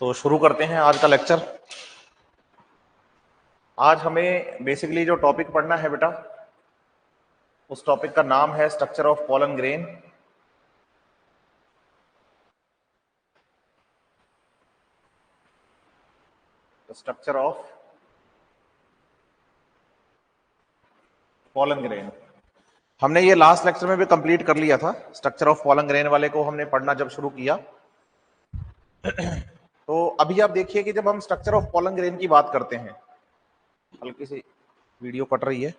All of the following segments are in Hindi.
तो शुरू करते हैं आज का लेक्चर। आज हमें बेसिकली जो टॉपिक पढ़ना है बेटा, उस टॉपिक का नाम है structure of pollen grain. Structure of pollen grain हमने ये लास्ट लेक्चर में भी कंप्लीट कर लिया था। स्ट्रक्चर ऑफ पॉलन ग्रेन वाले को हमने पढ़ना जब शुरू किया तो अभी आप देखिए कि जब हम स्ट्रक्चर ऑफ पॉलन ग्रेन की बात करते हैं, हल्की सी वीडियो कट रही है,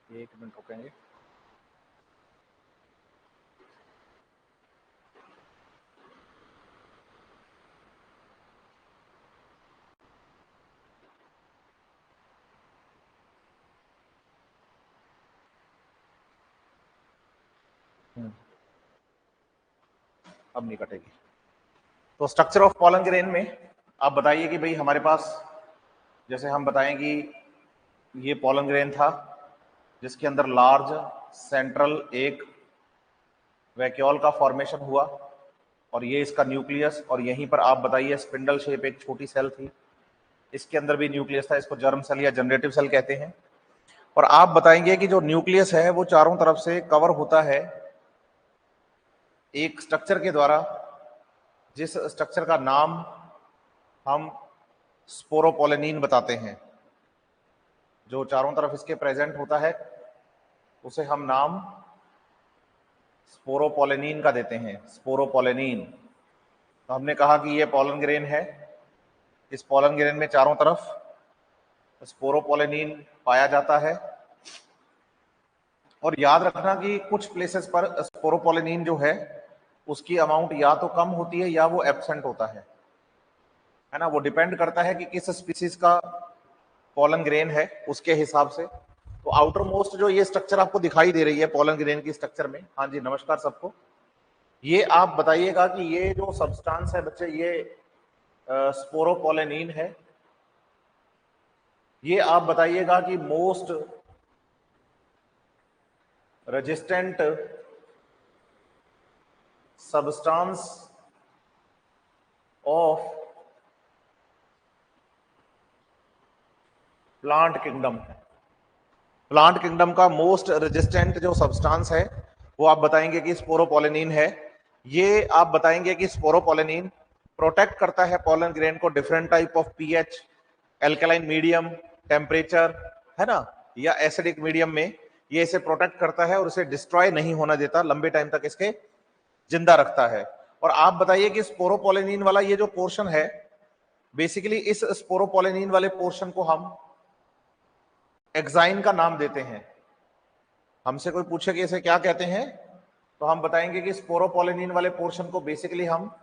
1 मिनट रुकेंगे। अब नहीं कटेगी। तो स्ट्रक्चर ऑफ पॉलन ग्रेन में आप बताइए कि भाई हमारे पास, जैसे हम बताएं कि ये पॉलन ग्रेन था जिसके अंदर लार्ज सेंट्रल एक वैक्यूल का फॉर्मेशन हुआ और ये इसका न्यूक्लियस, और यहीं पर आप बताइए स्पिंडल शेप एक छोटी सेल थी, इसके अंदर भी न्यूक्लियस था, इसको जर्म सेल या जनरेटिव सेल कहते हैं। और आप बताएंगे कि जो न्यूक्लियस है वो चारों तरफ से कवर होता है एक स्ट्रक्चर के द्वारा, जिस स्ट्रक्चर का नाम हम स्पोरोपोलेनिन बताते हैं। जो चारों तरफ इसके प्रेजेंट होता है उसे हम नाम स्पोरोपोलेनिन का देते हैं, स्पोरोपोलेनिन। तो हमने कहा कि ये पॉलन ग्रेन है, इस पॉलन ग्रेन में चारों तरफ स्पोरोपोलेनिन पाया जाता है। और याद रखना कि कुछ प्लेसेस पर स्पोरोपोलेनिन जो है उसकी अमाउंट या तो कम होती है या वो एब्सेंट होता है ना। वो डिपेंड करता है कि किस स्पीसीज का पॉलन ग्रेन है उसके हिसाब से। तो आउटर मोस्ट जो ये स्ट्रक्चर आपको दिखाई दे रही है पॉलन ग्रेन की स्ट्रक्चर में, हाँ जी नमस्कार सबको, ये आप बताइएगा कि ये जो सब्सटेंस है बच्चे, ये स्पोरोपोलेनिन है। ये आप बताइएगा कि most resistant substance of plant kingdom है। प्लांट किंगडम का मोस्ट रेजिस्टेंट जो सब्सटेंस है वो आप बताएंगे कि स्पोरोपोलेनिन है। ये आप बताएंगे कि स्पोरोपोलेनिन प्रोटेक्ट करता है पॉलन ग्रेन को different type of pH, alkaline medium, temperature, है ना, या एसिडिक मीडियम में ये इसे प्रोटेक्ट करता है और इसे डिस्ट्रॉय नहीं होना देता, लंबे टाइम तक इसके जिंदा रखता है। और आप बताइए कि स्पोरोपोलेनिन वाला ये जो पोर्शन है, बेसिकली इस स्पोरोपोलेनिन वाले पोर्शन को हम एक्साइन का नाम देते हैं। हमसे कोई पूछे कि इसे क्या कहते हैं तो हम बताएंगे कि स्पोरोपोलेनिन वाले पोर्शन को बेसिकली हम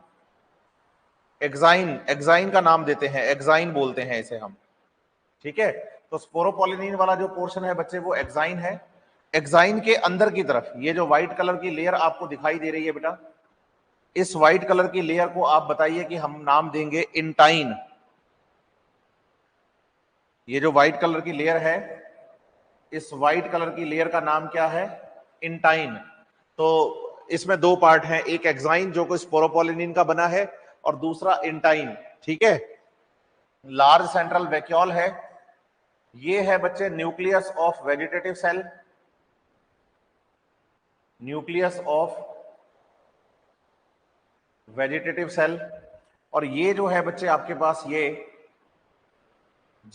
एक्साइन का नाम देते हैं, एक्साइन बोलते हैं इसे हम, ठीक है। तो स्पोरोपोलेनिन वाला जो पोर्शन है बच्चे वो एक्साइन है। एक्साइन के अंदर की तरफ ये जो व्हाइट कलर की लेयर आपको दिखाई दे रही है बेटा, इस व्हाइट कलर की लेयर को आप बताइए कि हम नाम देंगे इंटाइन। ये जो व्हाइट कलर की लेयर है, इस व्हाइट कलर की लेयर का नाम क्या है? इंटाइन। तो इसमें दो पार्ट हैं, एक एक्साइन जो कि स्पोरोपोलेनिन का बना है और दूसरा इंटाइन, ठीक है। लार्ज सेंट्रल वैक्यूल है, ये है बच्चे nucleus of vegetative cell, nucleus of vegetative cell. और ये जो है बच्चे आपके पास ये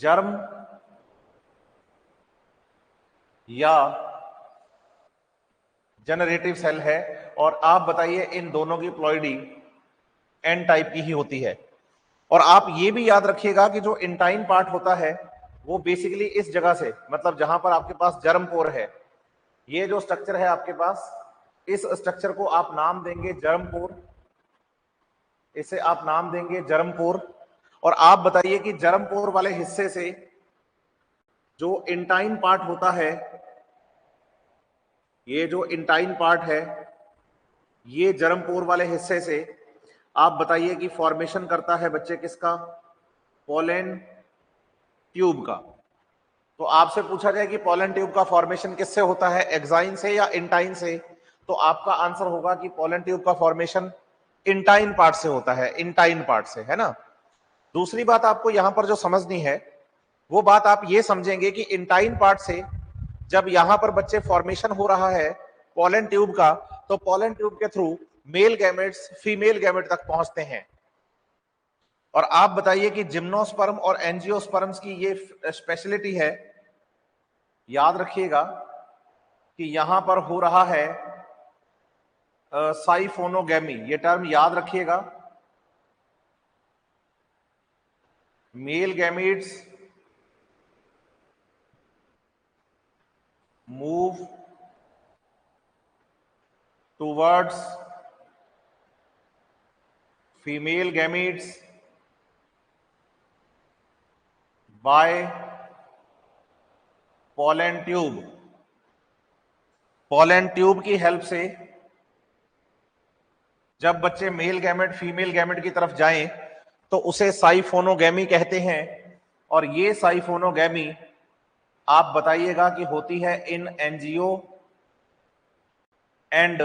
जर्म या जनरेटिव सेल है। और आप बताइए इन दोनों की प्लॉइडी एन टाइप की ही होती है। और आप ये भी याद रखिएगा कि जो इंटाइन पार्ट होता है वो बेसिकली इस जगह से, मतलब जहां पर आपके पास जर्म पोर है, ये जो स्ट्रक्चर है आपके पास, इस स्ट्रक्चर को आप नाम देंगे जर्म पोर, इसे आप नाम देंगे जर्म पोर। और आप बताइए कि जर्म पोर वाले हिस्से से जो इंटाइन पार्ट होता है, ये जो इंटाइन पार्ट है, ये जर्म पोर वाले हिस्से से आप बताइए कि फॉर्मेशन करता है बच्चे किसका? पोलन ट्यूब का। तो आपसे पूछा जाए कि पोलन ट्यूब का फॉर्मेशन किससे होता है, एक्साइन से या इंटाइन से, तो आपका आंसर होगा कि पोलन ट्यूब का फॉर्मेशन इंटाइन पार्ट से होता है, इंटाइन पार्ट से, है ना। दूसरी बात आपको यहां पर जो समझनी है वो बात आप ये समझेंगे कि इंटाइन पार्ट से जब यहां पर बच्चे फॉर्मेशन हो रहा है पोलन ट्यूब का, तो पोलन ट्यूब के through male gametes female gamete तक पहुंचते हैं। और आप बताइए कि जिम्नोस्पर्म और एंजियोस्पर्म्स की ये स्पेशलिटी है, याद रखिएगा कि यहां पर हो रहा है साइफोनोगैमी, ये टर्म याद रखिएगा। Male gametes move towards female gametes by pollen tube. Pollen tube की हेल्प से जब बच्चे मेल गैमेट फीमेल गैमेट की तरफ जाएं तो उसे साइफोनोगैमी कहते हैं। और ये साइफोनोगैमी आप बताइएगा कि होती है इन एंजियो एंड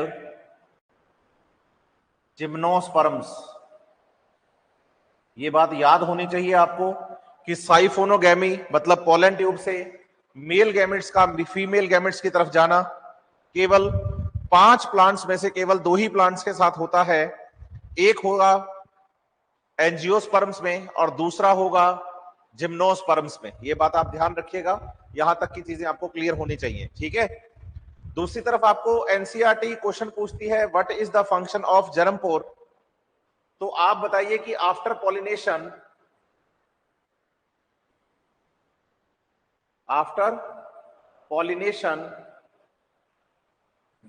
जिम्नोस्पर्म्स। ये बात याद होनी चाहिए आपको कि साइफोनोगैमी मतलब पोलन ट्यूब से मेल गैमेट्स का फीमेल गैमेट्स की तरफ जाना केवल 5 प्लांट्स में से केवल 2 ही प्लांट्स के साथ होता है। एक होगा एंजियोस्पर्म्स में और दूसरा होगा जिम्नोस्पर्म्स में। ये बात आप ध्यान रखिएगा, यहां तक की चीजें आपको क्लियर होनी चाहिए, ठीक है। दूसरी तरफ आपको एनसीईआरटी क्वेश्चन पूछती है what is the function of germ pore. तो आप बताइए कि after pollination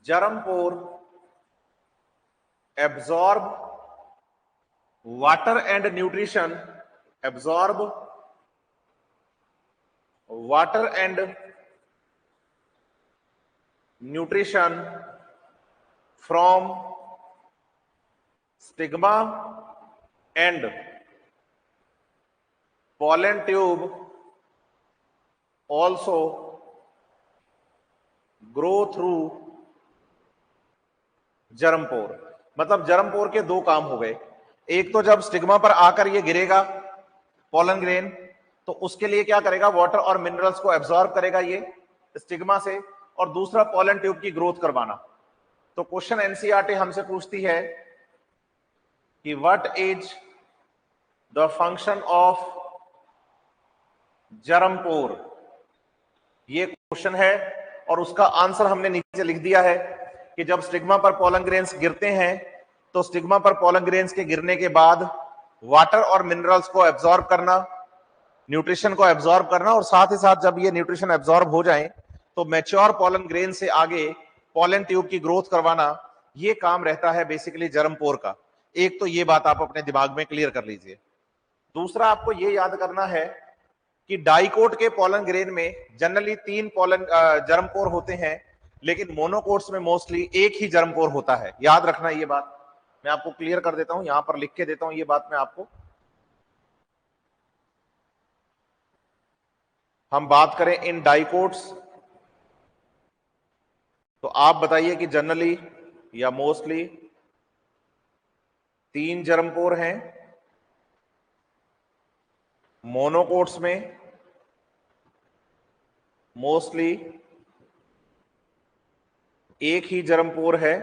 germ pore absorb water and nutrition, absorb water and nutrition from stigma and pollen tube also grow through germ pore. मतलब जर्म पोर के 2 काम हो गए। एक तो जब स्टिग्मा पर आकर ये गिरेगा पोलन ग्रेन, तो उसके लिए क्या करेगा, वाटर और मिनरल्स को एब्जॉर्ब करेगा ये स्टिग्मा से, और दूसरा पोलन ट्यूब की ग्रोथ करवाना। तो क्वेश्चन एनसीईआरटी हमसे पूछती है कि what is the function of germ pore. ये क्वेश्चन है और उसका आंसर हमने नीचे लिख दिया है कि जब स्टिग्मा पर पोलन ग्रेन्स गिरते हैं तो स्टिग्मा पर पोलन ग्रेन्स के गिरने के बाद वाटर और मिनरल्स को एब्जॉर्ब करना, न्यूट्रिशन को एब्जॉर्ब करना, और साथ ही साथ जब ये न्यूट्रिशन एब्जॉर्ब हो जाए तो मैच्योर पोलन ग्रेन से आगे पोलन ट्यूब की ग्रोथ करवाना। ये काम रहता है बेसिकली जर्म पोर का। एक तो ये बात आप अपने दिमाग में क्लियर कर लीजिए। दूसरा आपको ये याद करना है कि डाइकोट के पोलन ग्रेन में जनरली 3 पोलन जर्म पोर होते हैं, लेकिन मोनोकोट्स में मोस्टली एक ही जर्म पोर होता है। याद रखना ये बात, मैं आपको क्लियर कर देता हूं, यहां पर लिख के देता हूं ये बात मैं आपको। हम बात करें इन डाइकोट्स तो आप बताइए कि जनरली या मोस्टली 3 जर्म पोर हैं। मोनोकोट्स में मोस्टली एक ही जर्म पोर है।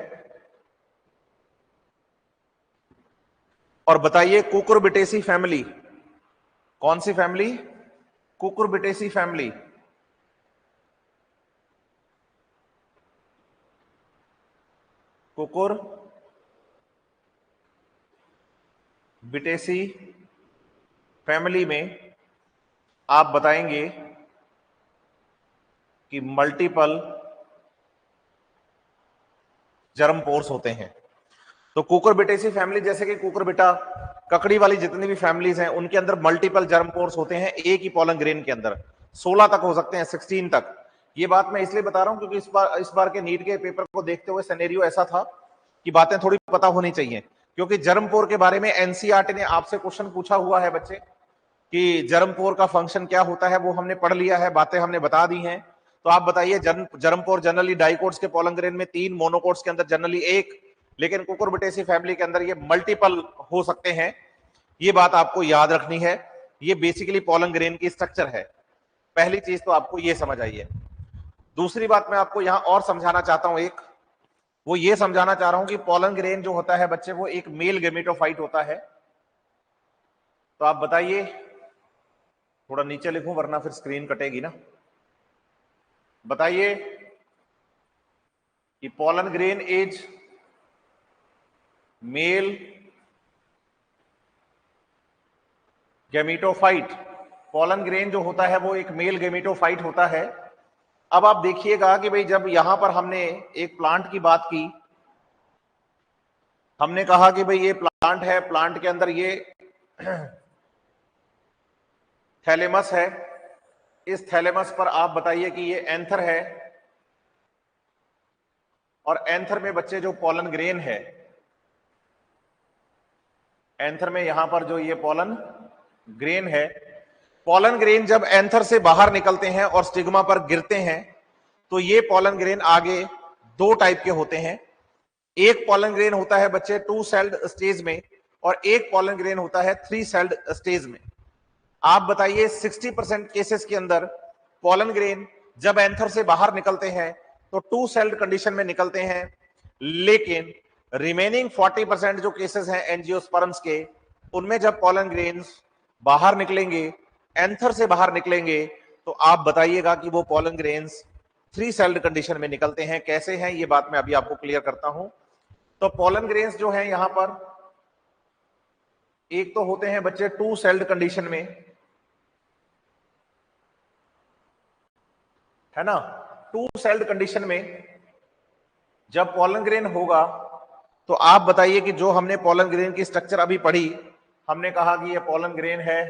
और बताइए कुकुरबिटेसी फैमिली, कौन सी फैमिली, कुकुरबिटेसी फैमिली, कुकुरबिटेसी फैमिली में आप बताएंगे कि मल्टीपल जर्म पोर्स होते हैं। तो कुकुरबिटेसी फैमिली जैसे कि कुकुरबिटा, ककड़ी वाली जितनी भी फैमिलीज हैं उनके अंदर मल्टीपल जर्म पोर्स होते हैं एक ही पोलन ग्रेन के अंदर, 16 तक हो सकते हैं, 16 तक। ये बात मैं इसलिए बता रहा हूं क्योंकि इस बार के नीट के पेपर को देखते हुए सिनेरियो ऐसा था कि बातें थोड़ी पता होनी चाहिए, क्योंकि जर्म पोर के बारे में एनसीईआरटी ने आपसे क्वेश्चन पूछा हुआ है बच्चे कि जर्म पोर का फंक्शन क्या होता है, वो हमने पढ़ लिया है, बातें हमने बता दी हैं। तो आप बताइए जर्म पोर जनरली डाइकोट्स के पोलन ग्रेन में 3, मोनोकोट्स के अंदर जनरली 1, लेकिन कुकुरबिटेसी फैमिली के अंदर ये मल्टीपल हो सकते हैं, ये बात आपको याद रखनी है। ये बेसिकली पॉलन ग्रेन की स्ट्रक्चर है। पहली चीज तो आपको ये समझ आई है। दूसरी बात मैं आपको यहां और समझाना चाहता हूं, एक वो ये समझाना चाह रहा हूं कि पॉलन ग्रेन जो होता है बच्चे, वो एक मेल गेमेटोफाइट होता है। तो आप बताइए, थोड़ा नीचे लिखूं वरना फिर स्क्रीन कटेगी ना। बताइए कि pollen grain is male gametophyte. Pollen grain जो होता है वो एक मेल गेमेटोफाइट होता है। अब आप देखिएगा कि भाई जब यहां पर हमने एक प्लांट की बात की, हमने कहा कि भाई ये प्लांट है, प्लांट के अंदर ये थैलेमस है। इस थैलेमस पर आप बताइए कि ये एंथर है, और एंथर में बच्चे जो पॉलन ग्रेन है, एंथर में यहां पर जो ये पॉलन ग्रेन है, पॉलन ग्रेन जब एंथर से बाहर निकलते हैं और स्टिग्मा पर गिरते हैं, तो ये पॉलन ग्रेन आगे दो टाइप के होते हैं। एक पॉलन ग्रेन होता है बच्चे 2 सेल्ड स्टेज में, और एक पॉलन ग्रेन होता है 3 सेल्ड स्टेज में। आप बताइए 60% केसेस के अंदर पॉलन ग्रेन जब एंथर से बाहर निकलते हैं तो 2 सेल्ड कंडीशन में निकलते हैं, लेकिन रिमेनिंग 40% जो केसेस हैं एंजियोस्पर्म्स के, उनमें जब पॉलन ग्रेन्स बाहर निकलेंगे, एंथर से बाहर निकलेंगे, तो आप बताइएगा कि वो पॉलन ग्रेन्स 3 सेल्ड कंडीशन में निकलते हैं। कैसे हैं ये बात मैं अभी आपको क्लियर करता हूं। तो पॉलन ग्रेन्स जो हैं यहां पर, एक तो होते हैं बच्चे 2 सेल्ड कंडीशन में, है ना। 2 सेल्ड कंडीशन में जब पॉलन ग्रेन होगा, तो आप बताइए कि जो हमने पॉलन ग्रेन की स्ट्रक्चर अभी पढ़ी, हमने कहा कि ये पॉलन ग्रेन है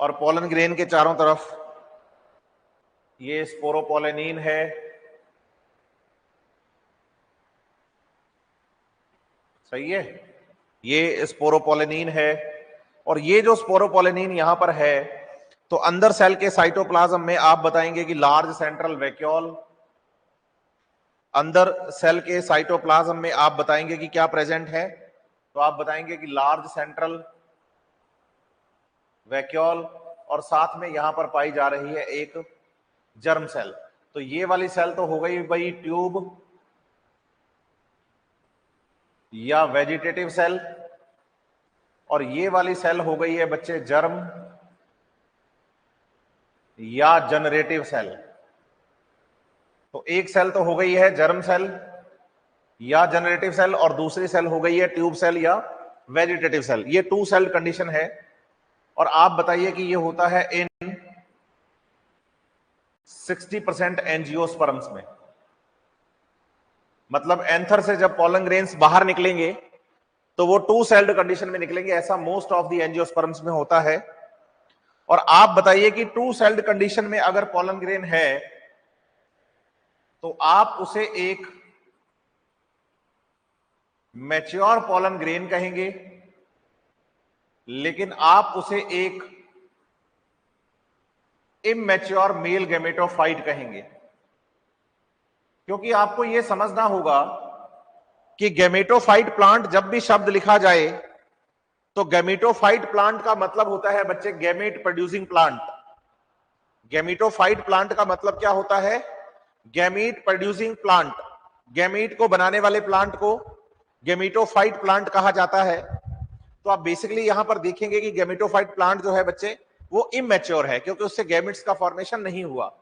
और पॉलन ग्रेन के चारों तरफ ये स्पोरोपोलेनिन है, सही है, ये स्पोरोपोलेनिन है। और ये जो स्पोरोपोलेनिन यहां पर है, तो अंदर सेल के साइटोप्लाज्म में आप बताएंगे कि लार्ज सेंट्रल वैक्यूल, अंदर सेल के साइटोप्लाज्म में आप बताएंगे कि क्या प्रेजेंट है, तो आप बताएंगे कि लार्ज सेंट्रल वैक्यूल, और साथ में यहां पर पाई जा रही है एक जर्म सेल। तो ये वाली सेल तो हो गई भाई ट्यूब या वेजिटेटिव सेल, और ये वाली सेल हो गई है बच्चे जर्म या जनरेटिव सेल। तो एक सेल तो हो गई है जर्म सेल या जनरेटिव सेल, और दूसरी सेल हो गई है ट्यूब सेल या वेजिटेटिव सेल। ये 2 सेल कंडीशन है। और आप बताइए कि ये होता है इन 60% एंजियोस्पर्म्स में। मतलब एंथर से जब पॉलन ग्रेन्स बाहर निकलेंगे तो वो 2 सेल्ड कंडीशन में निकलेंगे, ऐसा मोस्ट ऑफ द एंजियोस्पर्म्स में होता है। और आप बताइए कि 2 सेल्ड कंडीशन में अगर पॉलन ग्रेन है तो आप उसे एक मैच्योर पॉलन ग्रेन कहेंगे, लेकिन आप उसे एक इमैच्योर मेल गैमेटोफाइट कहेंगे। क्योंकि आपको यह समझना होगा कि गैमेटोफाइट प्लांट जब भी शब्द लिखा जाए तो गैमेटोफाइट प्लांट का मतलब होता है बच्चे gamete producing plant. Gametophyte plant का मतलब क्या होता है? Gamete producing plant. गैमेट को बनाने वाले प्लांट को गैमेटोफाइट प्लांट कहा जाता है। तो आप बेसिकली यहां पर देखेंगे कि गैमेटोफाइट प्लांट जो है बच्चे वो इमैच्योर है, क्योंकि उससे गैमेट्स का फॉर्मेशन नहीं हुआ।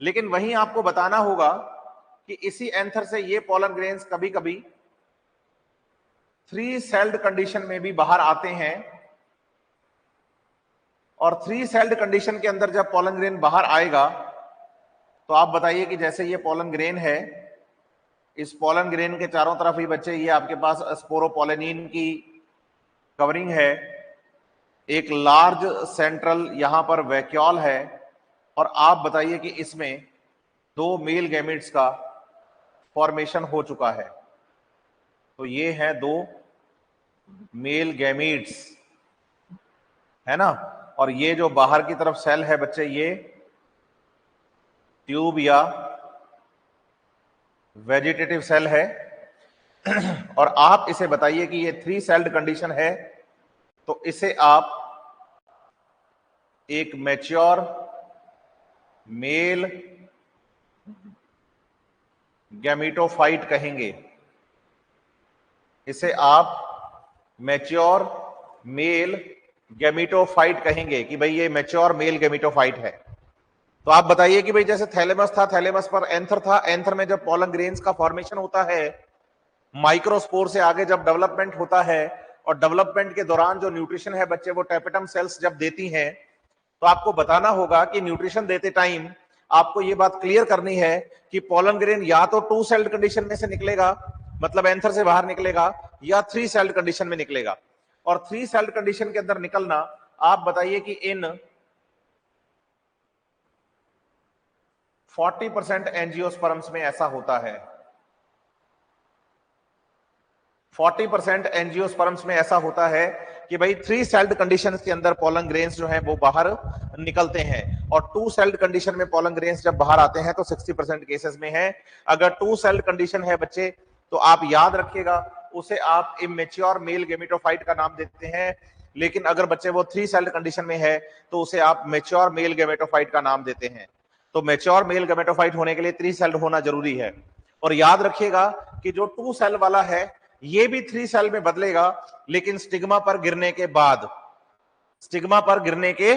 लेकिन वहीं आपको बताना होगा कि इसी एंथर से ये पॉलन ग्रेन्स कभी कभी 3 सेल्ड कंडीशन में भी बाहर आते हैं, और 3 सेल्ड कंडीशन के अंदर जब पॉलन ग्रेन बाहर आएगा तो आप बताइए कि जैसे ये पॉलन ग्रेन है, इस पॉलन ग्रेन के चारों तरफ ही बच्चे ये आपके पास स्पोरोपोलेनिन की कवरिंग है, एक लार्ज सेंट्रल यहां पर वैक्यूल है, और आप बताइए कि इसमें 2 मेल गैमेट्स का फॉर्मेशन हो चुका है। तो ये हैं 2 मेल गैमेट्स, है ना। और ये जो बाहर की तरफ सेल है बच्चे, ये ट्यूब या वेजिटेटिव सेल है और आप इसे बताइए कि ये 3 सेल्ड कंडीशन है, तो इसे आप एक मैच्योर मेल गैमेटोफाइट कहेंगे। इसे आप मैच्योर मेल गैमेटोफाइट कहेंगे कि भाई ये मैच्योर मेल गैमेटोफाइट है। तो आप बताइए कि भाई जैसे थैलेमस था, थैलेमस पर एंथर था, एंथर में जब पॉलन ग्रेन्स का फॉर्मेशन होता है, माइक्रोस्पोर से आगे जब डेवलपमेंट होता है और डेवलपमेंट के दौरान जो न्यूट्रिशन है बच्चे वो टेपेटम सेल्स जब देती हैं, तो आपको बताना होगा कि न्यूट्रिशन देते टाइम आपको ये बात क्लियर करनी है कि पॉलन ग्रेन या तो 2 सेल्ड कंडीशन में से निकलेगा, मतलब एंथर से बाहर निकलेगा, या 3 सेल्ड कंडीशन में निकलेगा। और 3 सेल्ड कंडीशन के अंदर निकलना, आप बताइए कि इन 40% एंजियोस्पर्म्स में ऐसा होता है। 40% एंजियोस्पर्म्स में ऐसा होता है कि भाई 3 सेल्ड कंडीशन के अंदर पॉलन ग्रेन्स जो है वो बाहर निकलते हैं, और 2 सेल्ड कंडीशन में पॉलन ग्रेन्स जब बाहर आते हैं तो 60% केसेस में है। अगर 2 सेल्ड कंडीशन है बच्चे, तो आप याद रखिएगा उसे आप इमेच्योर मेल गेमेटोफाइट का नाम देते हैं, लेकिन अगर बच्चे वो 3 सेल्ड कंडीशन में है तो उसे आप मैच्योर मेल गेमेटोफाइट का नाम देते हैं। तो मैच्योर मेल गेमेटोफाइट होने के लिए 3 सेल्ड होना जरूरी है। और याद रखिएगा कि जो 2 सेल वाला है ये भी 3 सेल में बदलेगा, लेकिन स्टिग्मा पर गिरने के बाद, स्टिग्मा पर गिरने के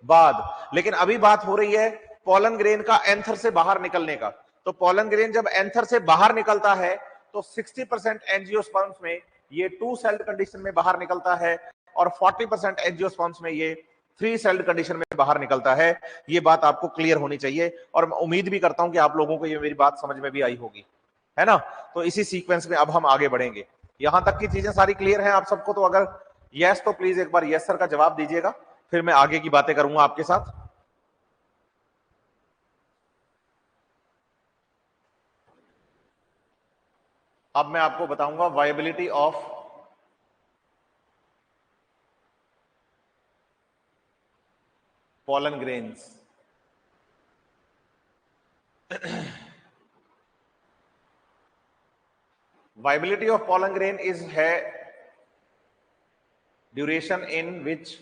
बाद। लेकिन अभी बात हो रही है पॉलन ग्रेन का एंथर से बाहर निकलने का। तो पॉलन ग्रेन जब एंथर से बाहर निकलता है तो 60% एंजियोस्पर्म्स में ये 2 सेल्ड कंडीशन में बाहर निकलता है, और 40% एंजियोस्पर्म्स में ये 3 सेल्ड कंडीशन में बाहर निकलता है। ये बात आपको क्लियर होनी चाहिए, और मैं उम्मीद भी करता हूं कि आप लोगों को ये मेरी बात समझ में भी आई होगी, है ना। तो इसी सीक्वेंस में अब हम आगे बढ़ेंगे। यहां तक की चीजें सारी क्लियर हैं आप सबको? तो अगर यस तो प्लीज एक बार यस सर का जवाब दीजिएगा, फिर मैं आगे की बातें करूंगा आपके साथ। अब मैं आपको बताऊंगा viability of pollen grains. Viability of pollen grain is है ड्यूरेशन इन विच,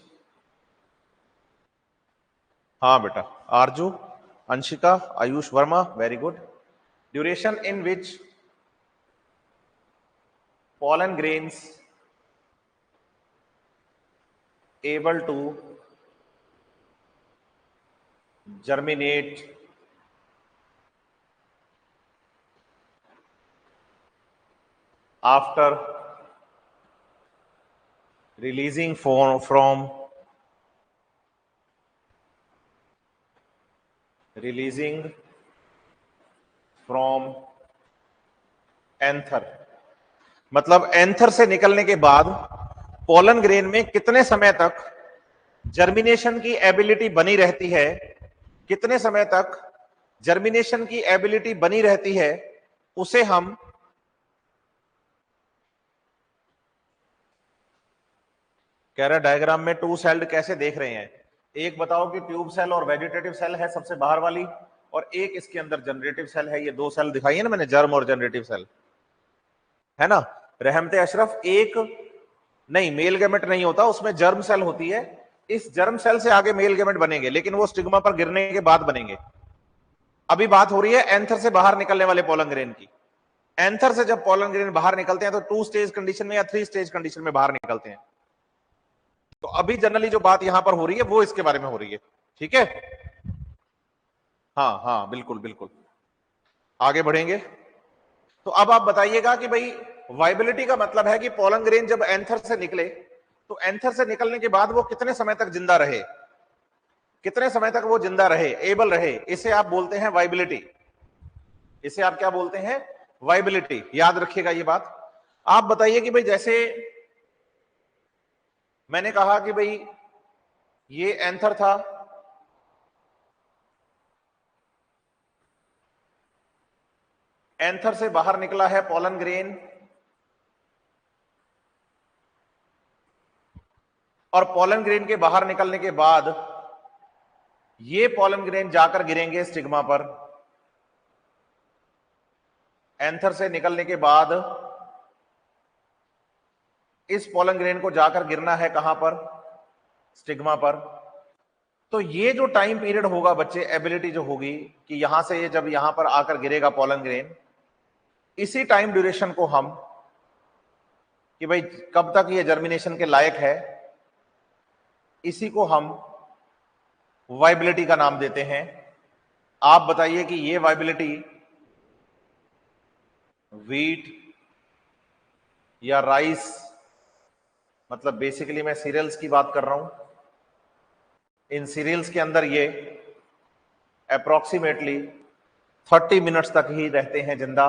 हाँ बेटा, आरजू, Anshika, Ayush Verma, very good. Duration in which pollen grains able to germinate after releasing from anther. मतलब एंथर से निकलने के बाद पोलन ग्रेन में कितने समय तक जर्मिनेशन की एबिलिटी बनी रहती है, कितने समय तक जर्मिनेशन की एबिलिटी बनी रहती है, उसे हम कह रहे डायग्राम में 2 सेल्ड कैसे देख रहे हैं। एक बताओ कि ट्यूब सेल और वेजिटेटिव सेल है सबसे बाहर वाली, और एक इसके अंदर जनरेटिव सेल है। ये 2 सेल दिखाई है ना मैंने, जर्म और जनरेटिव सेल, है ना। रहमते अशरफ, एक नहीं, मेल गैमेट नहीं होता उसमें, जर्म सेल होती है। इस जर्म सेल से आगे मेल गैमेट बनेंगे, लेकिन वो स्टिग्मा पर गिरने के बाद बनेंगे। अभी बात हो रही है एंथर से बाहर निकलने वाले पोलन ग्रेन की। एंथर से जब पोलन ग्रेन बाहर निकलते हैं तो 2 स्टेज कंडीशन में या 3 स्टेज कंडीशन में बाहर निकलते हैं। तो अभी जनरली जो बात यहां पर हो रही है वो इसके बारे में हो रही है, ठीक है। हाँ हाँ, बिल्कुल बिल्कुल, आगे बढ़ेंगे। तो अब आप बताइएगा कि भाई वाइबिलिटी का मतलब है कि पोलन ग्रेन जब एंथर से निकले तो एंथर से निकलने के बाद वो कितने समय तक जिंदा रहे, कितने समय तक वो जिंदा रहे, एबल रहे, इसे आप बोलते हैं वाइबिलिटी। इसे आप क्या बोलते हैं? वाइबिलिटी। याद रखिएगा ये बात। आप बताइए कि भाई जैसे मैंने कहा कि भाई ये एंथर था, एंथर से बाहर निकला है पोलन ग्रेन, और पोलन ग्रेन के बाहर निकलने के बाद ये पोलन ग्रेन जाकर गिरेंगे स्टिग्मा पर। एंथर से निकलने के बाद इस पोलन ग्रेन को जाकर गिरना है कहां पर, स्टिग्मा पर। तो ये जो टाइम पीरियड होगा बच्चे, एबिलिटी जो होगी कि यहां से ये जब यहां पर आकर गिरेगा पोलन ग्रेन, इसी टाइम ड्यूरेशन को हम, कि भाई कब तक ये जर्मिनेशन के लायक है, इसी को हम वाइबिलिटी का नाम देते हैं। आप बताइए कि ये वाइबिलिटी व्हीट या राइस, मतलब बेसिकली मैं सीरियल्स की बात कर रहा हूं, इन सीरियल्स के अंदर ये अप्रोक्सीमेटली 30 मिनट्स तक ही रहते हैं जिंदा,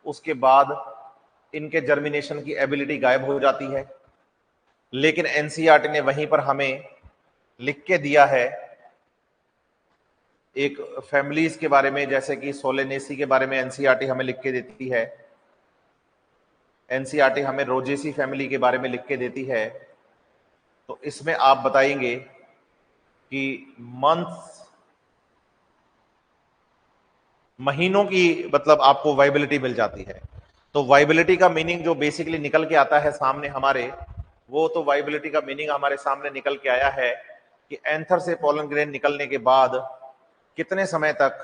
उसके बाद इनके जर्मिनेशन की एबिलिटी गायब हो जाती है। लेकिन एनसीईआरटी ने वहीं पर हमें लिख के दिया है एक फैमिलीज के बारे में, जैसे कि सोलेनेसी के बारे में एनसीईआरटी हमें लिख के देती है, एनसीईआरटी हमें रोजेसी फैमिली के बारे में लिख के देती है। तो इसमें आप बताएंगे कि मंथ्स, महीनों की मतलब आपको वाइबिलिटी मिल जाती है। तो वाइबिलिटी का मीनिंग जो बेसिकली निकल के आता है सामने हमारे, वो तो वाइबिलिटी का मीनिंग हमारे सामने निकल के आया है कि एंथर से पोलन ग्रेन निकलने के बाद कितने समय तक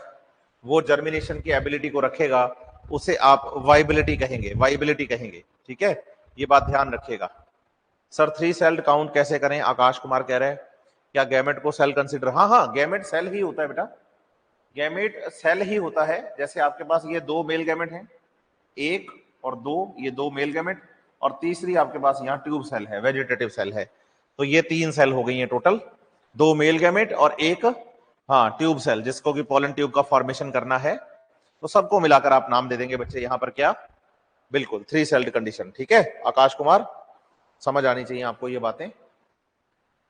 वो जर्मिनेशन की एबिलिटी को रखेगा, उसे आप वाइबिलिटी कहेंगे, वाइबिलिटी कहेंगे। ठीक है, ये बात ध्यान रखिएगा। सर 3 सेल्ड काउंट कैसे करें, आकाश कुमार कह रहे हैं, क्या गैमेट को सेल कंसिडर? हाँ हाँ, गैमेट सेल ही होता है बेटा, गैमेट सेल ही होता है। जैसे आपके पास ये 2 मेल गैमेट हैं, 1 और 2, ये 2 मेल गैमेट, और तीसरी आपके पास यहाँ ट्यूब सेल है, वेजिटेटिव सेल है। तो ये 3 सेल हो गई हैं टोटल, 2 मेल गैमेट और 1 हाँ ट्यूब सेल, जिसको कि पोलन ट्यूब का फॉर्मेशन करना है। तो सबको मिलाकर आप नाम दे देंगे बच्चे यहाँ पर क्या, बिल्कुल 3 सेल्ड कंडीशन। ठीक है आकाश कुमार, समझ आनी चाहिए आपको ये बातें।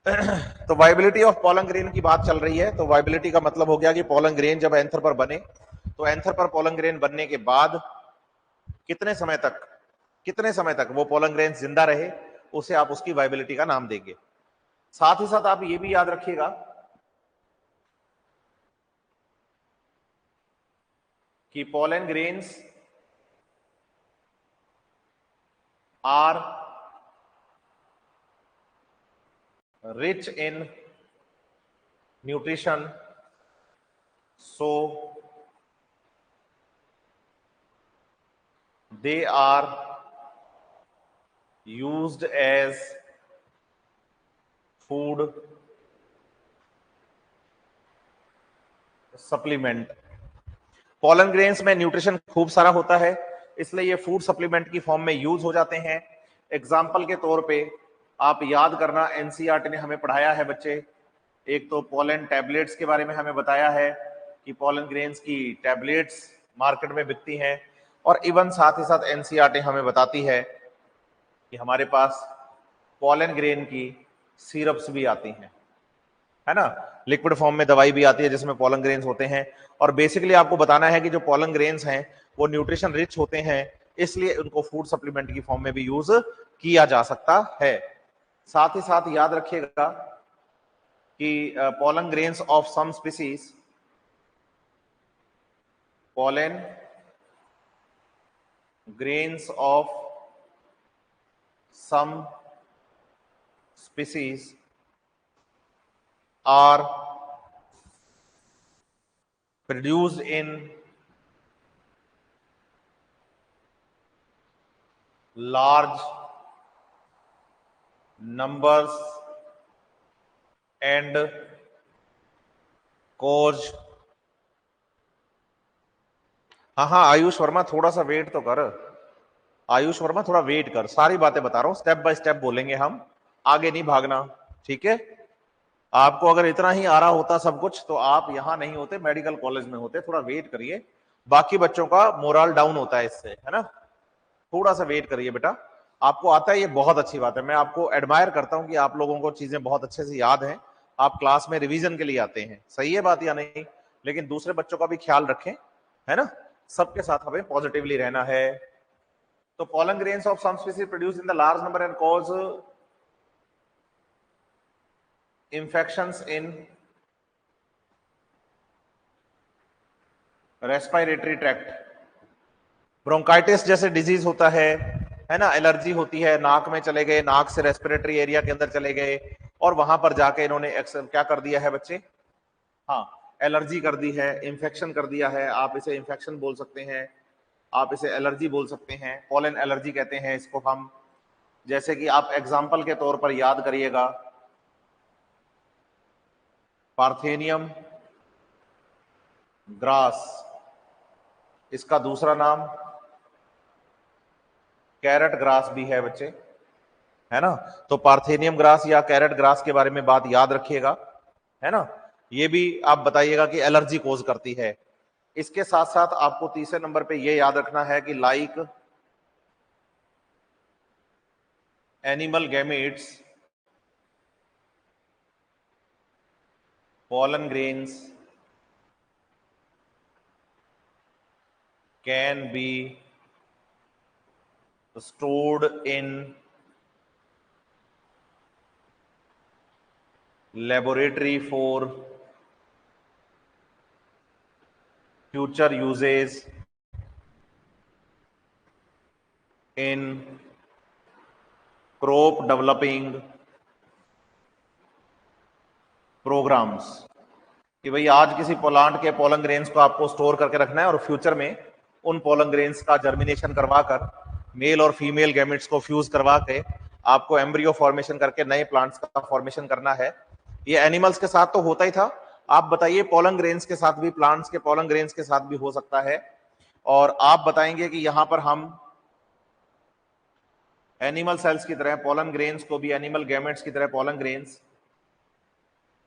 तो वाइबिलिटी ऑफ पोलन ग्रेन की बात चल रही है। तो वाइबिलिटी का मतलब हो गया कि पोलन ग्रेन जब एंथर पर बने, तो एंथर पर पोलन ग्रेन बनने के बाद कितने समय तक, कितने समय तक वो पोलन ग्रेन जिंदा रहे, उसे आप उसकी वाइबिलिटी का नाम देंगे। साथ ही साथ आप ये भी याद रखिएगा कि pollen grains are rich in nutrition, so they are used as food supplement। Pollen grains में न्यूट्रिशन खूब सारा होता है, इसलिए ये फूड सप्लीमेंट की फॉर्म में यूज हो जाते हैं। एग्जाम्पल के तौर पे आप याद करना, एनसीईआरटी ने हमें पढ़ाया है बच्चे, एक तो पोलन टैबलेट्स के बारे में हमें बताया है कि पोलन ग्रेन्स की टैबलेट्स मार्केट में बिकती हैं, और इवन साथ ही साथ एनसीईआरटी हमें बताती है कि हमारे पास पोलन ग्रेन की सिरप्स भी आती हैं, है ना, लिक्विड फॉर्म में दवाई भी आती है जिसमें पोलन ग्रेन्स होते हैं। और बेसिकली आपको बताना है कि जो पोलन ग्रेन्स हैं वो न्यूट्रिशन रिच होते हैं, इसलिए उनको फूड सप्लीमेंट की फॉर्म में भी यूज किया जा सकता है। साथ ही साथ याद रखिएगा कि pollen grains of some species, pollen grains of some species are produced in large numbers and cause, हाँ आयुष वर्मा थोड़ा सा वेट तो कर, आयुष वर्मा थोड़ा वेट कर, सारी बातें बता रहा हूं, स्टेप बाय स्टेप बोलेंगे हम, आगे नहीं भागना। ठीक है, आपको अगर इतना ही आ रहा होता सब कुछ तो आप यहां नहीं होते, मेडिकल कॉलेज में होते। थोड़ा वेट करिए, बाकी बच्चों का मोरल डाउन होता है इससे, है ना, थोड़ा सा वेट करिए बेटा। आपको आता है ये बहुत अच्छी बात है, मैं आपको एडमायर करता हूं कि आप लोगों को चीजें बहुत अच्छे से याद हैं, आप क्लास में रिवीजन के लिए आते हैं, सही है बात या नहीं? लेकिन दूसरे बच्चों का भी ख्याल रखें, है ना, सबके साथ हमें पॉजिटिवली रहना है। तो pollen grains of some species produce in the large number and cause infections in respiratory tract. Bronchitis जैसे डिजीज होता है ना, एलर्जी होती है, नाक में चले गए, नाक से रेस्पिरेटरी एरिया के अंदर चले गए और वहां पर जाके इन्होंने क्या कर दिया है बच्चे, हाँ एलर्जी कर दी है, इंफेक्शन कर दिया है। आप इसे इंफेक्शन बोल सकते हैं, आप इसे एलर्जी बोल सकते हैं, पॉलन एलर्जी कहते हैं इसको हम। जैसे कि आप एग्जाम्पल के तौर पर याद करिएगा, पार्थेनियम ग्रास, इसका दूसरा नाम कैरेट ग्रास भी है बच्चे, है ना। तो पार्थेनियम ग्रास या कैरेट ग्रास के बारे में बात याद रखिएगा, है ना। ये भी आप बताइएगा कि एलर्जी कोज करती है। इसके साथ साथ आपको तीसरे नंबर पे ये याद रखना है कि like animal gametes, pollen grains can be stored in laboratory for future uses in crop developing programmes. कि भाई आज किसी प्लांट के पोलन ग्रेन्स को आपको स्टोर करके रखना है और फ्यूचर में उन पोलन ग्रेन्स का जर्मिनेशन करवाकर मेल और फीमेल गैमेट्स को फ्यूज करवा के आपको एम्ब्रियो फॉर्मेशन करके नए प्लांट्स का फॉर्मेशन करना है। ये एनिमल्स के साथ तो होता ही था, आप बताइए पोलन ग्रेन्स के साथ भी, प्लांट्स के पोलन ग्रेन्स के साथ भी हो सकता है। और आप बताएंगे कि यहां पर हम एनिमल सेल्स की तरह पोलन ग्रेन्स को भी एनिमल गैमेट्स की तरह pollen grains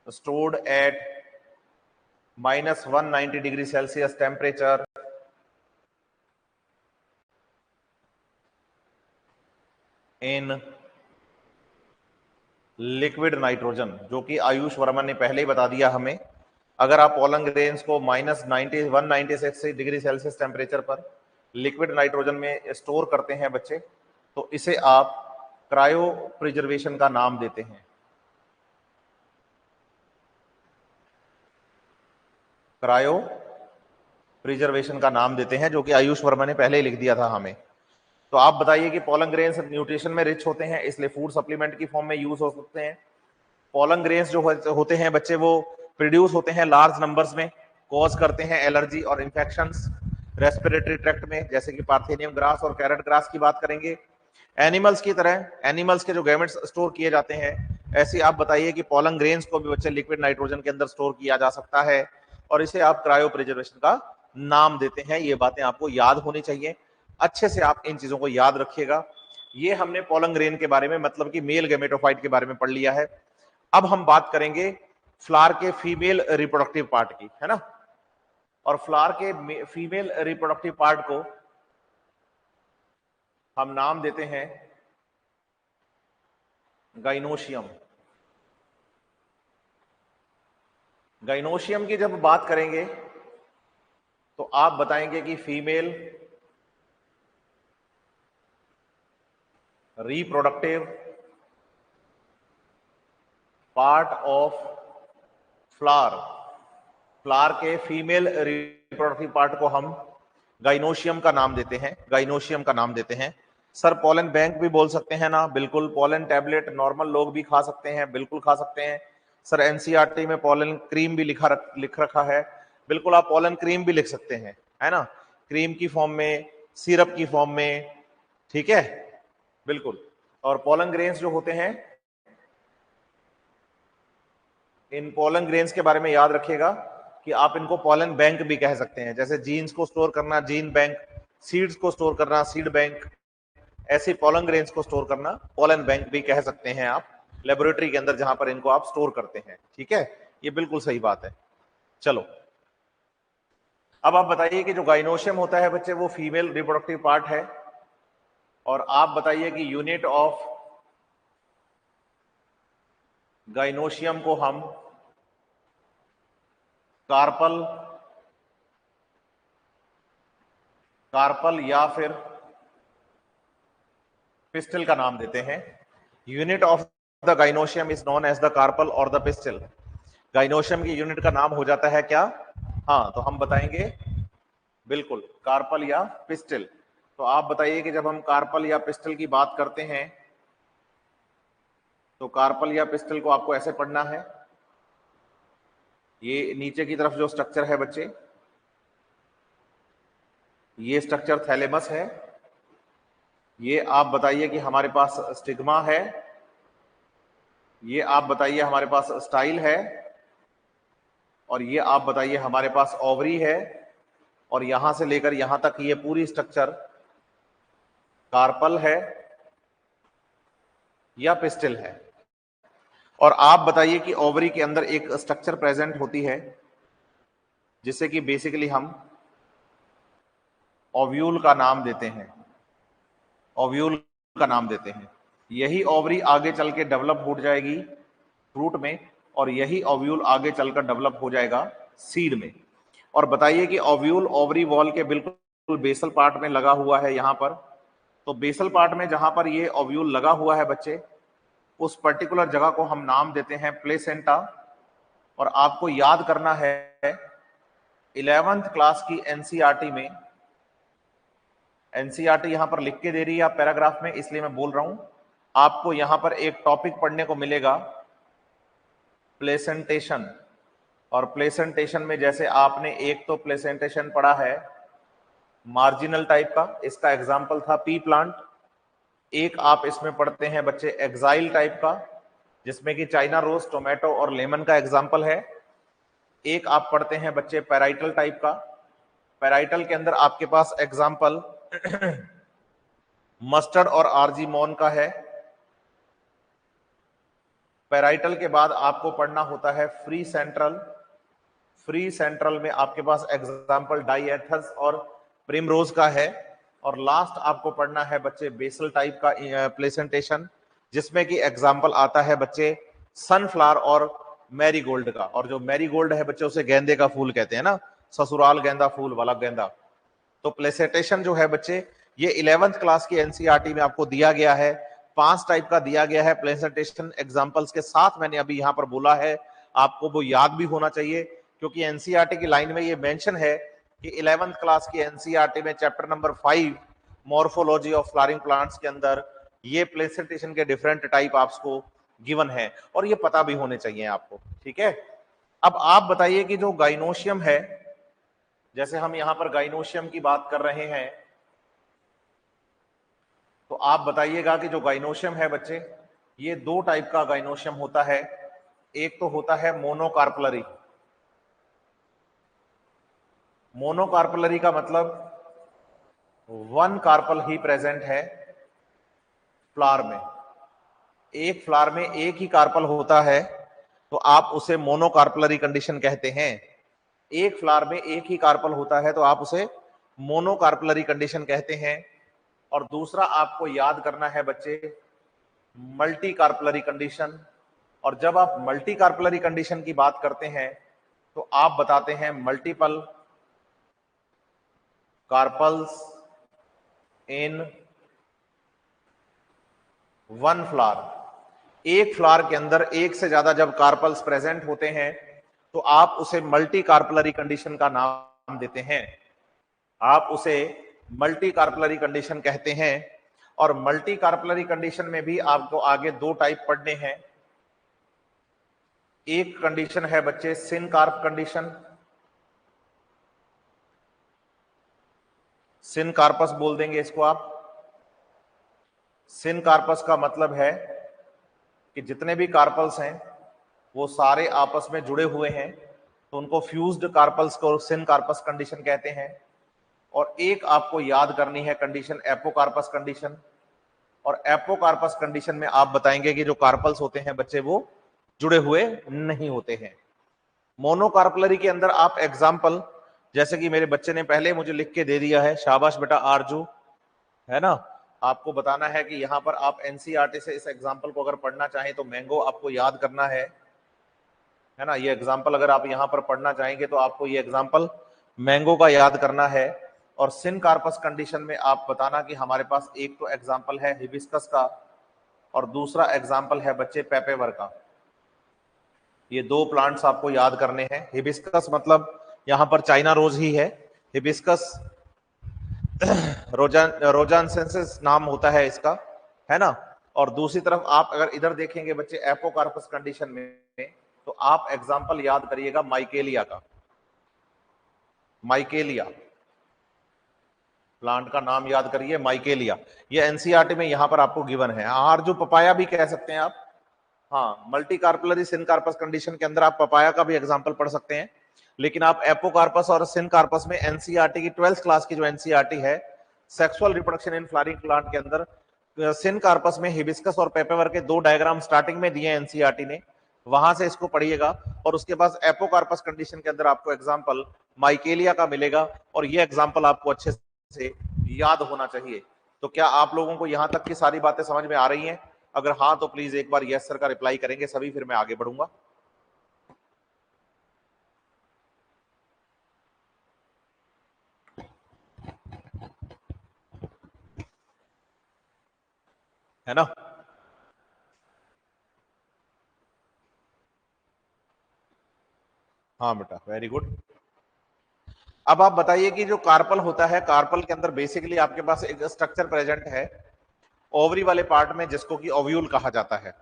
stored at -190 degree Celsius temperature in liquid nitrogen, जो कि आयुष वर्मा ने पहले ही बता दिया हमें। अगर आप पोलन ग्रेन्स को -196 डिग्री सेल्सियस टेम्परेचर पर लिक्विड नाइट्रोजन में स्टोर करते हैं बच्चे, तो इसे आप क्रायो प्रिजर्वेशन का नाम देते हैं। क्रायो प्रिजर्वेशन का नाम देते हैं, जो कि आयुष वर्मा ने पहले ही लिख दिया था हमें। तो आप बताइए कि पोलन ग्रेन्स न्यूट्रिशन में रिच होते हैं, इसलिए फूड सप्लीमेंट की फॉर्म में यूज हो सकते हैं। पोलन ग्रेन्स जो होते हैं बच्चे, वो प्रोड्यूस होते हैं लार्ज नंबर्स में, कॉज करते हैं एलर्जी और इंफेक्शंस रेस्पिरेटरी ट्रैक्ट में, जैसे कि पार्थेनियम ग्रास और कैरेट ग्रास की बात करेंगे। एनिमल्स की तरह एनिमल्स के जो गैमेट्स स्टोर किए जाते हैं, ऐसे आप बताइए कि पोलन ग्रेन्स को भी बच्चे लिक्विड नाइट्रोजन के अंदर स्टोर किया जा सकता है और इसे आप क्रायो प्रिजर्वेशन का नाम देते हैं। ये बातें आपको याद होनी चाहिए, अच्छे से आप इन चीजों को याद रखिएगा। ये हमने पोलन ग्रेन के बारे में, मतलब कि मेल गैमेटोफाइट के बारे में पढ़ लिया है। अब हम बात करेंगे फ्लावर के फीमेल रिप्रोडक्टिव पार्ट की, है ना। और फ्लावर के फीमेल रिप्रोडक्टिव पार्ट को हम नाम देते हैं गाइनोशियम। गाइनोशियम की जब बात करेंगे तो आप बताएंगे कि female reproductive part of flower, flower के फीमेल रिप्रोडक्टिव पार्ट को हम गाइनोशियम का नाम देते हैं, गाइनोशियम का नाम देते हैं। सर पोलन बैंक भी बोल सकते हैं ना, बिल्कुल। पोलन टैबलेट नॉर्मल लोग भी खा सकते हैं, बिल्कुल खा सकते हैं। सर एनसीईआरटी में पोलन क्रीम भी लिख रखा है, बिल्कुल आप पोलन क्रीम भी लिख सकते हैं, है ना, क्रीम की फॉर्म में, सिरप की फॉर्म में, ठीक है, बिल्कुल। और पोलन ग्रेन्स जो होते हैं, इन पोलन ग्रेन्स के बारे में याद रखिएगा कि आप इनको पोलन बैंक भी कह सकते हैं। जैसे जीन्स को स्टोर करना जीन बैंक, सीड्स को स्टोर करना सीड बैंक, ऐसे पोलन ग्रेन्स को स्टोर करना पोलन बैंक भी कह सकते हैं आप, लेबोरेटरी के अंदर जहां पर इनको आप स्टोर करते हैं, ठीक है, ये बिल्कुल सही बात है। चलो अब आप बताइए कि जो गाइनोशियम होता है बच्चे, वो फीमेल रिप्रोडक्टिव पार्ट है। और आप बताइए कि यूनिट ऑफ गाइनोशियम को हम कार्पल, कार्पल या फिर पिस्टल का नाम देते हैं। Unit of the gynoecium is known as the carpel और द पिस्टल। गाइनोशियम की यूनिट का नाम हो जाता है क्या, हाँ, तो हम बताएंगे बिल्कुल कार्पल या पिस्टल। तो आप बताइए कि जब हम कार्पल या पिस्टल की बात करते हैं तो कार्पल या पिस्टल को आपको ऐसे पढ़ना है। ये नीचे की तरफ जो स्ट्रक्चर है बच्चे, ये स्ट्रक्चर थैलेमस है। ये आप बताइए कि हमारे पास स्टिग्मा है। ये आप बताइए हमारे पास स्टाइल है। और ये आप बताइए हमारे पास ओवरी है। और यहां से लेकर यहां तक ये पूरी स्ट्रक्चर कार्पल है या पिस्टल है। और आप बताइए कि ओवरी के अंदर एक स्ट्रक्चर प्रेजेंट होती है जिसे कि बेसिकली हम ओव्यूल का नाम देते हैं। ओव्यूल का नाम देते हैं। यही ओवरी आगे चल के डेवलप हो जाएगी फ्रूट में, और यही ओव्यूल आगे चलकर डेवलप हो जाएगा सीड में। और बताइए कि ओव्यूल ओवरी वॉल के बिल्कुल बेसल पार्ट में लगा हुआ है यहां पर। तो बेसल पार्ट में जहां पर ये ओव्यूल लगा हुआ है बच्चे, उस पर्टिकुलर जगह को हम नाम देते हैं प्लेसेंटा। और आपको याद करना है 11th क्लास की एनसीईआरटी में, एनसीईआरटी यहां पर लिख के दे रही है पैराग्राफ में, इसलिए मैं बोल रहा हूं, आपको यहां पर एक टॉपिक पढ़ने को मिलेगा प्लेसेंटेशन। और प्लेसेंटेशन में जैसे आपने एक तो प्लेसेंटेशन पढ़ा है मार्जिनल टाइप का, इसका एग्जाम्पल था पी प्लांट। एक आप इसमें पढ़ते हैं बच्चे एक्साइल टाइप का, जिसमें कि चाइना रोज, टोमेटो और लेमन का एग्जाम्पल है। एक आप पढ़ते हैं बच्चे पैराइटल टाइप का। पैराइटल के अंदर आपके पास एग्जाम्पल मस्टर्ड और आर्जीमोन का है। पैराइटल के बाद आपको पढ़ना होता है फ्री सेंट्रल। फ्री सेंट्रल में आपके पास एग्जाम्पल डाइएथस और प्रिमरोज का है। और लास्ट आपको पढ़ना है बच्चे बेसल टाइप का प्लेसेंटेशन, जिसमें कि एग्जाम्पल आता है बच्चे सनफ्लावर और मैरीगोल्ड का। और जो मैरीगोल्ड है बच्चे उसे गेंदे का फूल कहते हैं ना, ससुराल गेंदा फूल वाला गेंदा। तो प्लेसेंटेशन जो है बच्चे, ये 11th क्लास की एनसीईआरटी में आपको दिया गया है। 5 टाइप का दिया गया है प्लेसेंटेशन एग्जाम्पल्स के साथ। मैंने अभी यहां पर बोला है, आपको वो याद भी होना चाहिए, क्योंकि एनसीईआरटी की लाइन में ये मेंशन है कि 11th क्लास की एनसीईआरटी में chapter number 5 morphology of flowering plants के अंदर ये प्लेसेंटेशन के डिफरेंट टाइप आपको गिवन है, और ये पता भी होने चाहिए आपको। ठीक है, अब आप बताइए कि जो गाइनोशियम है, जैसे हम यहां पर गाइनोशियम की बात कर रहे हैं, तो आप बताइएगा कि जो गाइनोशियम है बच्चे, ये 2 टाइप का गाइनोशियम होता है। एक तो होता है मोनोकार्पलरी। मोनोकार्पलरी का मतलब 1 कार्पल ही प्रेजेंट है फ्लावर में। एक फ्लावर में एक ही कार्पल होता है, तो आप उसे मोनोकार्पलरी कंडीशन कहते हैं। एक फ्लावर में एक ही कार्पल होता है तो आप उसे मोनोकार्पलरी कंडीशन कहते हैं। और दूसरा आपको याद करना है बच्चे मल्टी कार्पलरी कंडीशन। और जब आप मल्टी कार्पलरी कंडीशन की बात करते हैं तो आप बताते हैं मल्टीपल कार्पल्स इन 1 फ्लावर। एक फ्लावर के अंदर एक से ज्यादा जब कार्पल्स प्रेजेंट होते हैं तो आप उसे मल्टी कार्पलरी कंडीशन का नाम देते हैं। आप उसे मल्टी कार्पलरी कंडीशन कहते हैं। और मल्टी कार्पलरी कंडीशन में भी आपको आगे 2 टाइप पढ़ने हैं। एक कंडीशन है बच्चे सिनकार्प कंडीशन, सिनकार्पस बोल देंगे इसको आप। सिनकार्पस का मतलब है कि जितने भी कार्पल्स हैं वो सारे आपस में जुड़े हुए हैं, तो उनको फ्यूज्ड कार्पल्स को सिनकार्पस कंडीशन कहते हैं। और एक आपको याद करनी है कंडीशन एपोकार्पस कंडीशन। और एपोकार्पस कंडीशन में आप बताएंगे कि जो कार्पल्स होते हैं बच्चे वो जुड़े हुए नहीं होते हैं। मोनोकार्पलरी के अंदर आप एग्जाम्पल, जैसे कि मेरे बच्चे ने पहले मुझे लिख के दे दिया है, शाबाश बेटा आरजू, है ना। आपको बताना है कि यहां पर आप एनसीईआरटी से इस एग्जाम्पल को अगर पढ़ना चाहें तो मैंगो आपको याद करना है ना। ये एग्जाम्पल अगर आप यहां पर पढ़ना चाहेंगे तो आपको ये एग्जाम्पल मैंगो का याद करना है। और सिनकार्पस कंडीशन में आप बताना कि हमारे पास एक तो एग्जाम्पल है हिबिस्कस का और दूसरा एग्जाम्पल है बच्चे पेपेवर का। ये 2 प्लांट्स आपको याद करने हैं। हिबिस्कस मतलब यहां पर चाइना रोज ही है। हिबिस्कस रोजानसेंसिस नाम होता है इसका, है ना। और दूसरी तरफ आप अगर इधर देखेंगे बच्चे एपोकार्पस कंडीशन में, तो आप एग्जांपल याद करिएगा माइकेलिया का। माइकेलिया प्लांट का नाम याद करिए, माइकेलिया। ये एनसीईआरटी में यहां पर आपको गिवन है। और जो पपाया भी कह सकते हैं आप, हाँ, मल्टी कार्पलरी सिनकार्पस कंडीशन के अंदर आप पपाया का भी एग्जांपल पढ़ सकते हैं। लेकिन आप एपोकार्पस और सिनकार्पस में एनसीईआरटी की 12th क्लास की जो एनसीईआरटी है sexual reproduction in flowering plant के अंदर, सिनकार्पस में हिबिस्कस और पेपेवर के 2 डायग्राम स्टार्टिंग में दिए एनसीईआरटी ने, वहां से इसको पढ़िएगा। और उसके बाद एपोकार्पस कंडीशन के अंदर आपको एग्जांपल माइकेलिया का मिलेगा, और ये एग्जांपल आपको अच्छे से याद होना चाहिए। तो क्या आप लोगों को यहां तक की सारी बातें समझ में आ रही हैं? अगर हाँ तो प्लीज एक बार यस सर का रिप्लाई करेंगे सभी, फिर मैं आगे बढ़ूंगा। है ना। हाँ बेटा, वेरी गुड। अब आप बताइए कि जो कार्पल होता है, कार्पल के अंदर बेसिकली आपके पास एक स्ट्रक्चर प्रेजेंट है ओवरी वाले पार्ट में, जिसको कि ओव्यूल कहा जाता है।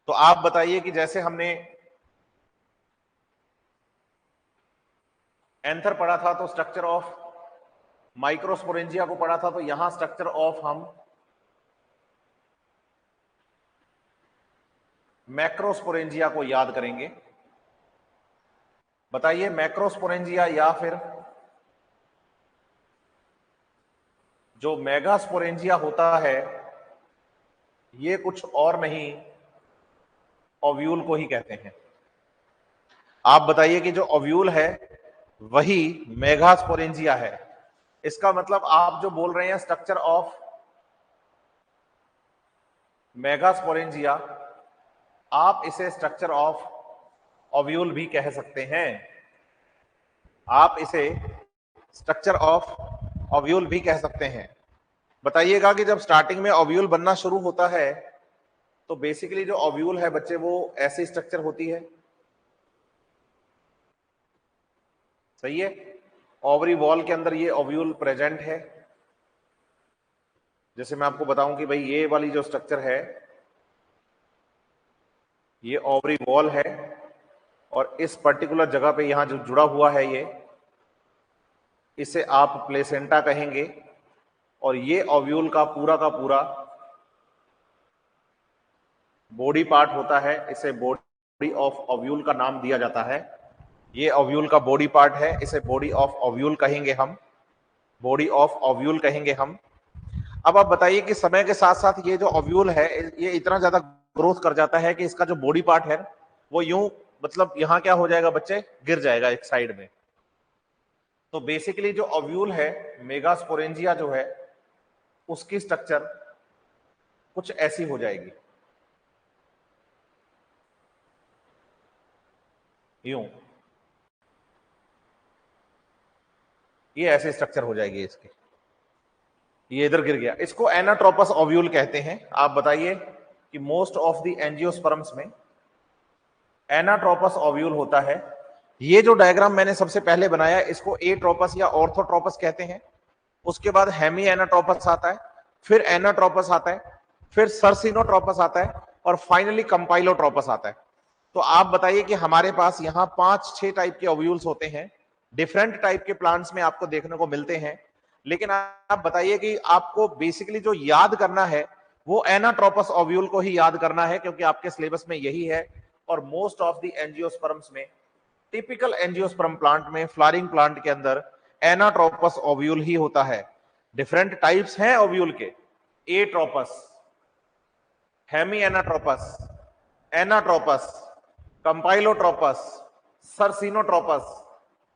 तो आप बताइए कि जैसे हमने एंथर पढ़ा था तो स्ट्रक्चर ऑफ माइक्रोस्पोरेंजिया को पढ़ा था, तो यहां स्ट्रक्चर ऑफ हम मैक्रोस्पोरेंजिया को याद करेंगे। बताइए मैक्रोस्पोरेंजिया या फिर जो मेगास्पोरेंजिया होता है, ये कुछ और नहीं ओव्यूल को ही कहते हैं। आप बताइए कि जो ओव्यूल है वही मेगास्पोरेंजिया है। इसका मतलब आप जो बोल रहे हैं स्ट्रक्चर ऑफ मेगास्पोरेंजिया, आप इसे स्ट्रक्चर ऑफ ओव्यूल भी कह सकते हैं। आप इसे स्ट्रक्चर ऑफ ओव्यूल भी कह सकते हैं। बताइएगा कि जब स्टार्टिंग में ओव्यूल बनना शुरू होता है तो बेसिकली जो ओव्यूल है बच्चे वो ऐसी स्ट्रक्चर होती है, सही है। ओवरी वॉल के अंदर ये ओव्यूल प्रेजेंट है। जैसे मैं आपको बताऊं कि भाई ये वाली जो स्ट्रक्चर है ये ओवरी वॉल है, और इस पर्टिकुलर जगह पे यहां जो जुड़ा हुआ है ये, इसे आप प्लेसेंटा कहेंगे। और ये ओव्यूल का पूरा बॉडी पार्ट होता है, इसे बॉडी ऑफ ओव्यूल का नाम दिया जाता है। ये ओव्यूल का बॉडी पार्ट है, इसे बॉडी ऑफ ओव्यूल कहेंगे हम, बॉडी ऑफ ओव्यूल कहेंगे हम। अब आप बताइए कि समय के साथ साथ ये जो ओव्यूल है ये इतना ज्यादा ग्रोथ कर जाता है कि इसका जो बॉडी पार्ट है वो यूं, मतलब यहां क्या हो जाएगा बच्चे, गिर जाएगा एक साइड में। तो बेसिकली जो ओव्यूल है मेगास्पोरेंजिया जो है उसकी स्ट्रक्चर कुछ ऐसी हो जाएगी, यूं, ये ऐसे स्ट्रक्चर हो जाएगी इसकी। ये इधर गिर गया, इसको एनाट्रोपस ओव्यूल कहते हैं। आप बताइए कि मोस्ट ऑफ द एंजियोस्पर्म्स में एनाट्रोपस ओव्यूल होता है। ये जो डायग्राम मैंने सबसे पहले बनाया इसको एट्रोपस या ऑर्थोट्रोपस कहते हैं। उसके बाद हेमी एनाट्रोपस आता है, फिर एनाट्रोपस आता है, फिर सर्सिनोट्रोपस आता है, और फाइनली कंपाइलोट्रोपस आता है। तो आप बताइए कि हमारे पास यहाँ 5-6 टाइप के ओव्यूल्स होते हैं, डिफरेंट टाइप के प्लांट्स में आपको देखने को मिलते हैं। लेकिन आप बताइए कि आपको बेसिकली जो याद करना है वो एनाट्रोपस ओव्यूल को ही याद करना है, क्योंकि आपके सिलेबस में यही है। और मोस्ट ऑफ द एंजियोस्पर्म्स में, टिपिकल एंजियोस्पर्म प्लांट में, फ्लावरिंग प्लांट के अंदर एनाट्रोपस ओव्यूल ही होता है। डिफरेंट टाइप्स हैं ओव्यूल के, एट्रोपस, हेमी एनाट्रोपस, एनाट्रोपस, कंपाइलोट्रोपस, सर्सिनोट्रोपस,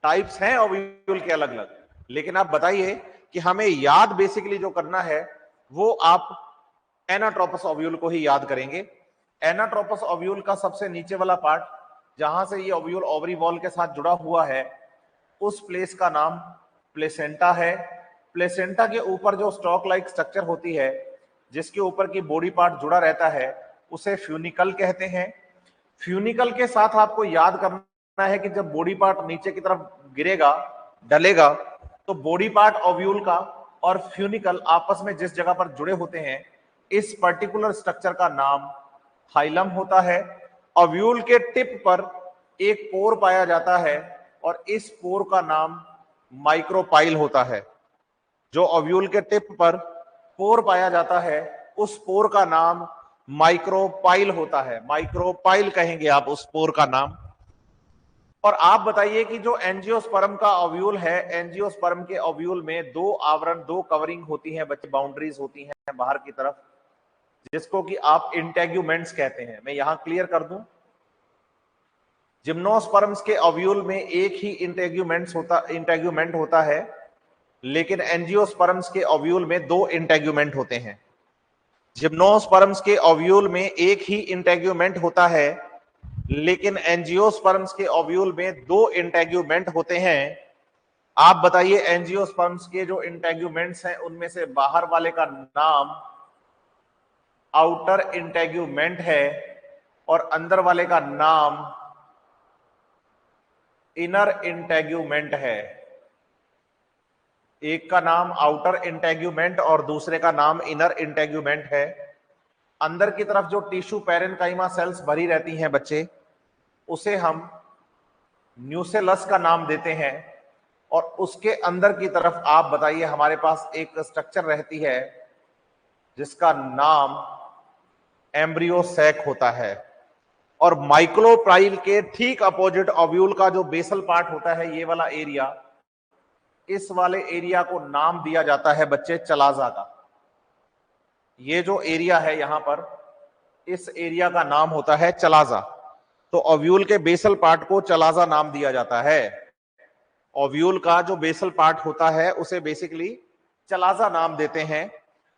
टाइप्स हैं ओव्यूल के अलग अलग। लेकिन आप बताइए कि हमें याद बेसिकली जो करना है वो आप एनाट्रोपस ओव्यूल को ही याद करेंगे। एनाट्रोपस ओव्यूल का सबसे नीचे वाला पार्ट, जहां से ये ओव्यूल ओवरी वॉल के साथ जुड़ा हुआ है, उस प्लेस का नाम प्लेसेंटा है। प्लेसेंटा के ऊपर जो स्टॉक लाइक स्ट्रक्चर होती है जिसके ऊपर की बॉडी पार्ट जुड़ा रहता है उसे फ्यूनिकल कहते हैं। फ्यूनिकल के साथ आपको याद करना है कि जब बॉडी पार्ट नीचे की तरफ गिरेगा, डलेगा, तो बॉडी पार्ट ओव्यूल का और फ्यूनिकल आपस में जिस जगह पर जुड़े होते हैं, इस पर्टिकुलर स्ट्रक्चर का नाम हाइलम होता है। ओव्यूल के टिप पर एक पोर पाया जाता है और इस पोर का नाम माइक्रोपाइल होता है। जो ओव्यूल के टिप पर पोर पाया जाता है, उस पोर का नाम माइक्रोपाइल होता है। माइक्रोपाइल कहेंगे आप उस पोर का नाम। और आप बताइए कि जो एंजियोस्पर्म का ओव्यूल है, एंजियोस्पर्म के ओव्यूल में दो आवरण, दो कवरिंग होती हैं बच्चे, बाउंड्रीज होती हैं बाहर की तरफ, जिसको कि आप इंटेग्यूमेंट्स कहते हैं। मैं यहां क्लियर कर दूं, जिम्नोस्पर्म्स के ओव्यूल में एक ही इंटेग्यूमेंट होता है, लेकिन एंजियोस्पर्म्स के ओव्यूल में दो इंटेग्यूमेंट होते हैं। जिम्नोस्पर्म्स के ओव्यूल में एक ही इंटेग्यूमेंट होता है, लेकिन एंजियोस्पर्म्स के ओव्यूल में दो इंटेग्यूमेंट होते हैं। आप बताइए, एंजियोस्पर्म्स के जो इंटेग्यूमेंट्स हैं उनमें से बाहर वाले का नाम आउटर इंटेग्यूमेंट है और अंदर वाले का नाम इनर इंटेग्यूमेंट है। एक का नाम आउटर इंटेग्यूमेंट और दूसरे का नाम इनर इंटेग्यूमेंट है। अंदर की तरफ जो टिश्यू पैरेन्काइमा सेल्स भरी रहती हैं बच्चे, उसे हम न्यूसेलस का नाम देते हैं। और उसके अंदर की तरफ आप बताइए, हमारे पास एक स्ट्रक्चर रहती है जिसका नाम एम्ब्रियोसैक होता है। और माइक्रोपाइल के ठीक अपोजिट ओव्यूल का जो बेसल पार्ट होता है, ये वाला एरिया, इस वाले एरिया को नाम दिया जाता है बच्चे चलाजा का। ये जो एरिया है यहां पर, इस एरिया का नाम होता है चलाजा। तो ओव्यूल के बेसल पार्ट को चलाजा नाम दिया जाता है। ओव्यूल का जो बेसल पार्ट होता है उसे बेसिकली चलाजा नाम देते हैं।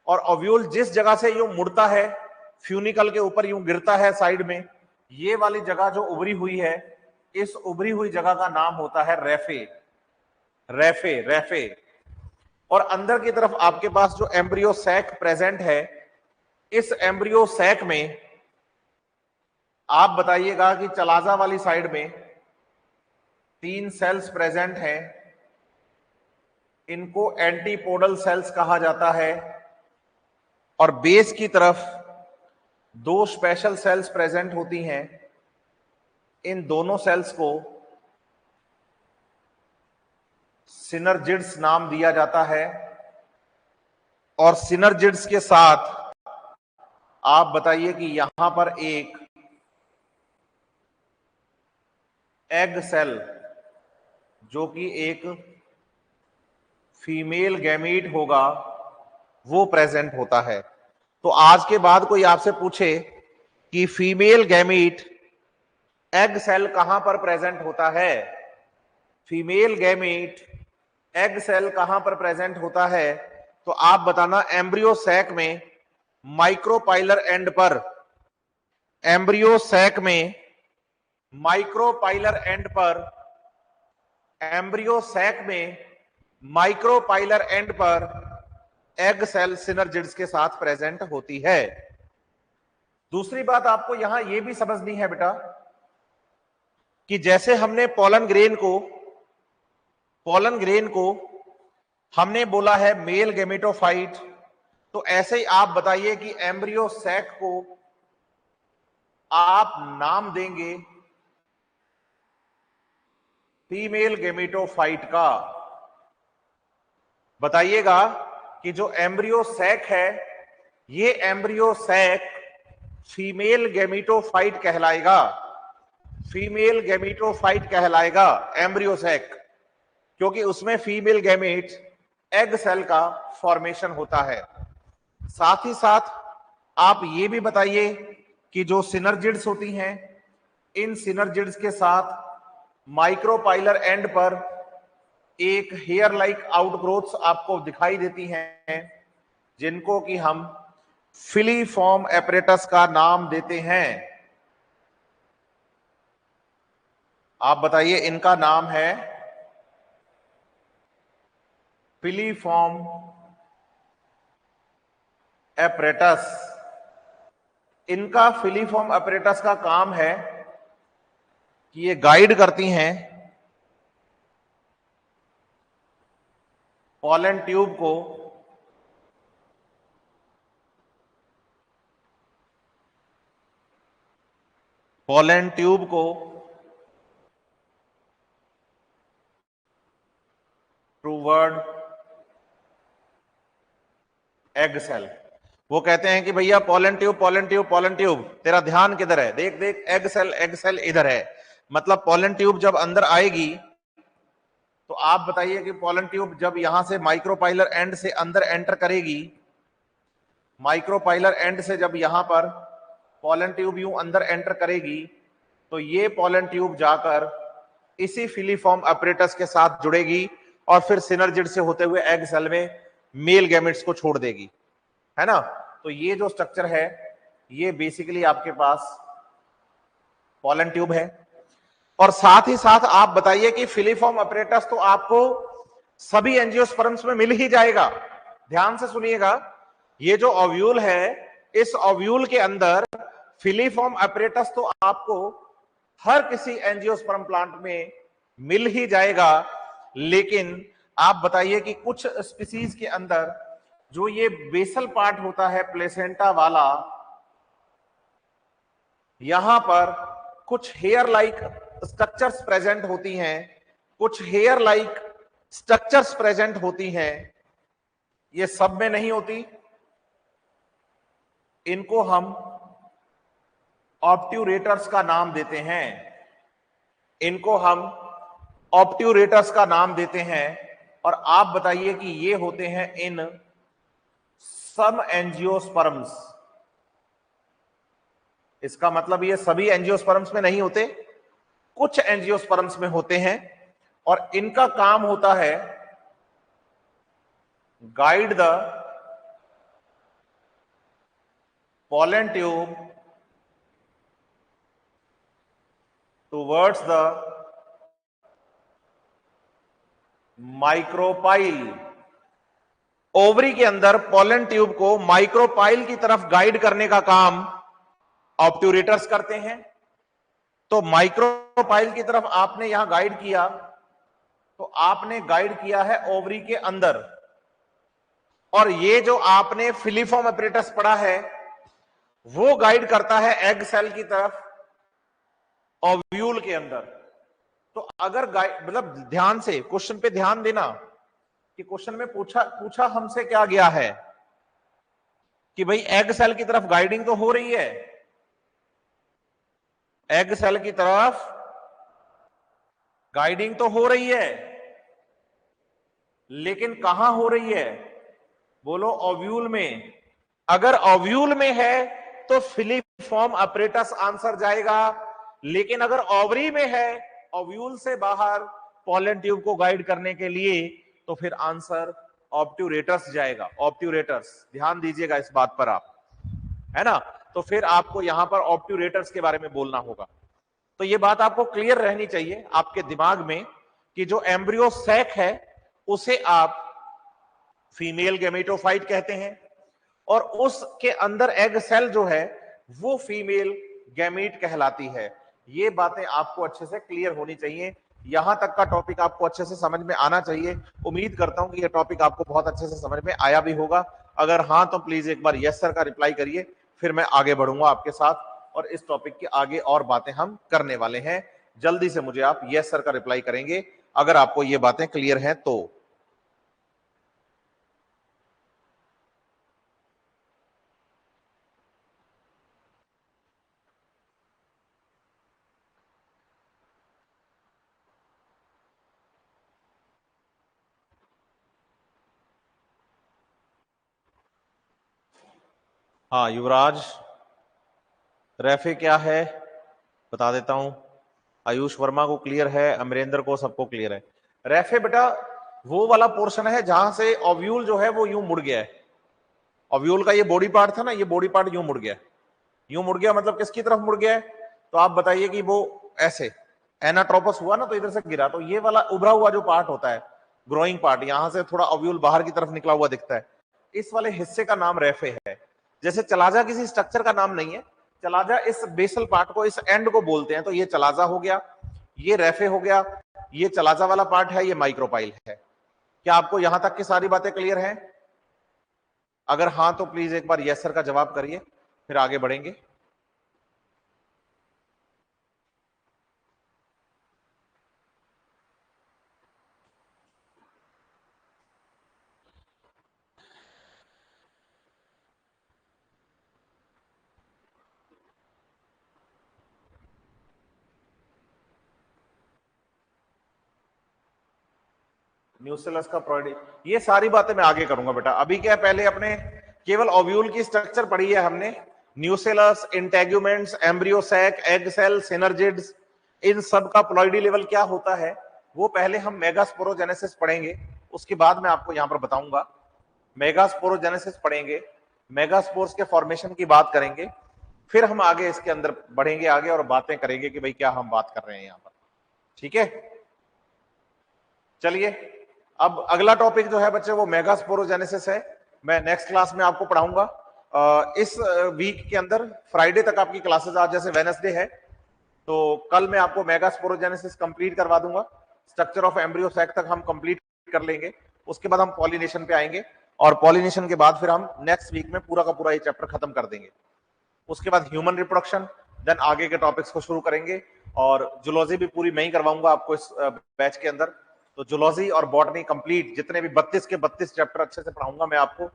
और ओव्यूल जिस जगह से यूं मुड़ता है, फ्यूनिकल के ऊपर यूं गिरता है साइड में, ये वाली जगह जो उभरी हुई है, इस उभरी हुई जगह का नाम होता है रेफे। Raphe raphe. और अंदर की तरफ आपके पास जो एम्ब्रियो सैक प्रेजेंट है, इस एम्ब्रियो सैक में आप बताइएगा कि चलाजा वाली साइड में 3 सेल्स प्रेजेंट हैं। इनको एंटीपोडल सेल्स कहा जाता है। और बेस की तरफ 2 स्पेशल सेल्स प्रेजेंट होती हैं। इन दोनों सेल्स को सिनर्जिड्स नाम दिया जाता है। और सिनर्जिड्स के साथ आप बताइए कि यहां पर एक एग सेल, जो कि एक फीमेल गैमीट होगा, वो प्रेजेंट होता है। तो आज के बाद कोई आपसे पूछे कि फीमेल गैमीट एग सेल कहां पर प्रेजेंट होता है, फीमेल गैमीट एग सेल कहां पर प्रेजेंट होता है, तो आप बताना एम्ब्रियो सैक में माइक्रोपाइलर एंड पर, एम्ब्रियो सैक में माइक्रोपाइलर एंड पर, एम्ब्रियो सैक में माइक्रोपाइलर एंड पर एग सेल सिनर्जिड्स के साथ प्रेजेंट होती है। दूसरी बात आपको यहां यह भी समझनी है बेटा कि जैसे हमने पोलन ग्रेन को हमने बोला है मेल गेमेटोफाइट, तो ऐसे ही आप बताइए कि एम्ब्रियो सैक को आप नाम देंगे फीमेल गेमेटोफाइट का। बताइएगा कि जो एम्ब्रियो सैक है, ये एम्ब्रियो सैक फीमेल गेमेटोफाइट कहलाएगा। फीमेल गेमेटोफाइट कहलाएगा एम्ब्रियो सैक, क्योंकि उसमें फीमेल गैमेट एग सेल का फॉर्मेशन होता है। साथ ही साथ आप ये भी बताइए कि जो सिनर्जिड्स होती हैं, इन सिनर्जिड्स के साथ माइक्रोपाइलर एंड पर एक हेयर लाइक आउटग्रोथ्स आपको दिखाई देती हैं, जिनको कि हम फिलीफॉर्म एपरेटस का नाम देते हैं। आप बताइए, इनका नाम है फिलीफॉर्म एपरेटस। इनका फिलीफॉर्म एपरेटस का काम है कि ये गाइड करती हैं पोलन ट्यूब को टूवर्ड एग सेल। वो कहते हैं कि भैया पोलन ट्यूब, तेरा ध्यान किधर है, देख देख एग सेल इधर है। मतलब पोलन ट्यूब जब अंदर आएगी तो आप बताइए कि पोलन ट्यूब जब यहां से माइक्रोपाइलर एंड से अंदर एंटर करेगी, माइक्रोपाइलर एंड से जब यहां पर पोलन ट्यूब यूं अंदर एंटर करेगी तो ये पोलन ट्यूब जाकर इसी फिलीफॉर्म अपरेटस के साथ जुड़ेगी और फिर सिनर्जिड से होते हुए एग सेल में मेल गैमेट्स को छोड़ देगी, है ना। तो ये जो स्ट्रक्चर है ये बेसिकली आपके पास पोलन ट्यूब है। और साथ ही साथ आप बताइए कि फिलीफॉर्म अपरेटस तो आपको सभी एंजियोस्पर्म्स में मिल ही जाएगा। ध्यान से सुनिएगा, ये जो ओव्यूल है, इस ओव्यूल के अंदर फिलीफॉर्म अपरेटस तो आपको हर किसी एंजियोस्पर्म प्लांट में मिल ही जाएगा। लेकिन आप बताइए कि कुछ स्पीसीज के अंदर जो ये बेसल पार्ट होता है प्लेसेंटा वाला, यहां पर कुछ हेयर लाइक स्ट्रक्चर्स प्रेजेंट होती हैं, कुछ हेयर लाइक स्ट्रक्चर्स प्रेजेंट होती हैं। ये सब में नहीं होती, इनको हम ऑब्ट्यूरेटर्स का नाम देते हैं, इनको हम ऑब्ट्यूरेटर्स का नाम देते हैं। और आप बताइए कि ये होते हैं इन सम एंजियोस्पर्म्स। इसका मतलब ये सभी एंजियोस्पर्म्स में नहीं होते, कुछ एंजियोस्पर्म्स में होते हैं। और इनका काम होता है guide the pollen tube towards the micropyle. Ovary के अंदर पोलन ट्यूब को माइक्रोपाइल की तरफ गाइड करने का काम ऑब्ट्यूरेटर्स करते हैं। तो माइक्रोपाइल की तरफ आपने यहां गाइड किया, तो आपने गाइड किया है ओवरी के अंदर। और ये जो आपने फिलीफॉर्म अपरेटस पढ़ा है वो गाइड करता है एग सेल की तरफ ओव्यूल के अंदर। तो अगर मतलब ध्यान से क्वेश्चन पे ध्यान देना कि क्वेश्चन में पूछा हमसे क्या गया है कि भाई एग सेल की तरफ गाइडिंग तो हो रही है, एग सेल की तरफ गाइडिंग तो हो रही है, लेकिन कहां हो रही है, बोलो ओव्यूल में। अगर ओव्यूल में है तो फिलीफॉर्म अपरेटस आंसर जाएगा, लेकिन अगर ओवरी में है ओव्यूल से बाहर पोलन ट्यूब को गाइड करने के लिए, तो फिर आंसर ऑब्ट्यूरेटर्स जाएगा। ऑब्ट्यूरेटर्स, ध्यान दीजिएगा इस बात पर आप, है ना। तो फिर आपको यहां पर ऑब्ट्यूरेटर्स के बारे में बोलना होगा। तो ये बात आपको क्लियर रहनी चाहिए आपके दिमाग में कि जो एम्ब्रियो सैक है उसे आप फीमेल गैमेटोफाइट कहते हैं, और उसके अंदर एग सेल जो है वो फीमेल गैमीट कहलाती है। ये बातें आपको अच्छे से क्लियर होनी चाहिए। यहां तक का टॉपिक आपको अच्छे से समझ में आना चाहिए। उम्मीद करता हूं कि ये टॉपिक आपको बहुत अच्छे से समझ में आया भी होगा। अगर हां तो प्लीज एक बार यस सर का रिप्लाई करिए, फिर मैं आगे बढ़ूंगा आपके साथ और इस टॉपिक के आगे और बातें हम करने वाले हैं। जल्दी से मुझे आप यस सर का रिप्लाई करेंगे अगर आपको ये बातें क्लियर हैं तो। हाँ युवराज, रेफे क्या है बता देता हूं। आयुष वर्मा को क्लियर है, अमरेंद्र को, सबको क्लियर है। रेफे बेटा वो वाला पोर्शन है जहां से ओव्यूल जो है वो यूं मुड़ गया है। ओव्यूल का ये बॉडी पार्ट था ना, ये बॉडी पार्ट यूं मुड़ गया। यूं मुड़ गया मतलब किसकी तरफ मुड़ गया है, तो आप बताइए कि वो ऐसे एनाट्रोपस हुआ ना तो इधर से गिरा। तो ये वाला उभरा हुआ जो पार्ट होता है, ग्रोइंग पार्ट, यहां से थोड़ा ओव्यूल बाहर की तरफ निकला हुआ दिखता है, इस वाले हिस्से का नाम रेफे है। जैसे चलाजा किसी स्ट्रक्चर का नाम नहीं है, चलाजा इस बेसल पार्ट को, इस एंड को बोलते हैं। तो ये चलाजा हो गया, ये रेफे हो गया, ये चलाजा वाला पार्ट है, ये माइक्रोपाइल है। क्या आपको यहां तक की सारी बातें क्लियर हैं? अगर हाँ तो प्लीज एक बार यस सर का जवाब करिए, फिर आगे बढ़ेंगे। न्यूसेलस का प्रोडक्ट, ये सारी बातें मैं आगे करूंगा बेटा। अभी क्या है, पहले अपने केवल ओव्यूल की स्ट्रक्चर पढ़ी है हमने। Nucellus, integuments, embryo sac, egg cell, synergids, इन सब का प्लॉइडी लेवल क्या होता है वो पहले हम मेगास्पोरोजेनेसिस पढ़ेंगे, उसके बाद मैं आपको यहां पर बताऊंगा। मेगास्पोरोजेनेसिस पढ़ेंगे, मेगास्पोर्स के फॉर्मेशन की बात करेंगे, फिर हम आगे इसके अंदर बढ़ेंगे आगे और बातें करेंगे कि भाई क्या हम बात कर रहे हैं यहां पर। ठीक है, चलिए अब अगला टॉपिक जो है बच्चे वो मेगास्पोरोजेनेसिस है। मैं नेक्स्ट क्लास में आपको पढ़ाऊंगा। इस वीक के अंदर फ्राइडे तक आपकी क्लासेस, आज जैसे वेडनेसडे है तो कल मैं आपको मेगास्पोरोजेनेसिस कंप्लीट करवा दूंगा। स्ट्रक्चर ऑफ एम्ब्रियो सैक तक हम कंप्लीट कर लेंगे, उसके बाद हम पॉलिनेशन पे आएंगे और पॉलिनेशन के बाद फिर हम नेक्स्ट वीक में पूरा का पूरा ये चैप्टर खत्म कर देंगे। उसके बाद ह्यूमन रिप्रोडक्शन, देन आगे के टॉपिक्स को शुरू करेंगे और जूलॉजी भी पूरी मैं ही करवाऊंगा आपको इस बैच के अंदर। तो जूलॉजी और बॉटनी कंप्लीट, जितने भी 32 के 32 चैप्टर अच्छे से पढ़ाऊंगा मैं आपको।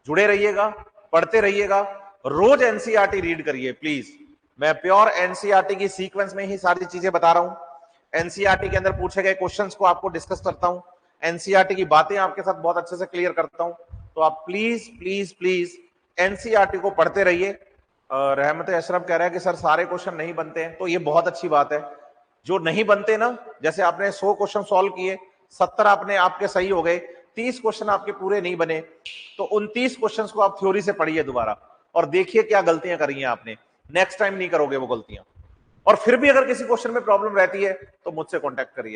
जुड़े रहिएगा, पढ़ते रहिएगा, रोज एनसीईआरटी रीड करिए प्लीज। मैं प्योर एनसीईआरटी की सीक्वेंस में ही सारी चीजें बता रहा हूं। एनसीईआरटी के अंदर पूछे गए क्वेश्चंस को आपको डिस्कस करता हूं, एनसीईआरटी की बातें आपके साथ बहुत अच्छे से क्लियर करता हूं। तो आप प्लीज प्लीज प्लीज एनसीईआरटी को पढ़ते रहिए। रहमत अशरफ कह रहा है कि सर सारे क्वेश्चन नहीं बनते हैं, तो ये बहुत अच्छी बात है। जो नहीं बनते ना, जैसे आपने 100 क्वेश्चन सॉल्व किए, 70 आपने आपके सही हो गए, 30 क्वेश्चन आपके पूरे नहीं बने, तो उन 30 क्वेश्चंस को आप थ्योरी से पढ़िए दोबारा और देखिए क्या गलतियां करी हैं आपने। नेक्स्ट टाइम नहीं करोगे वो गलतियां। और फिर भी अगर किसी क्वेश्चन में प्रॉब्लम रहती है तो मुझसे कांटेक्ट करिए।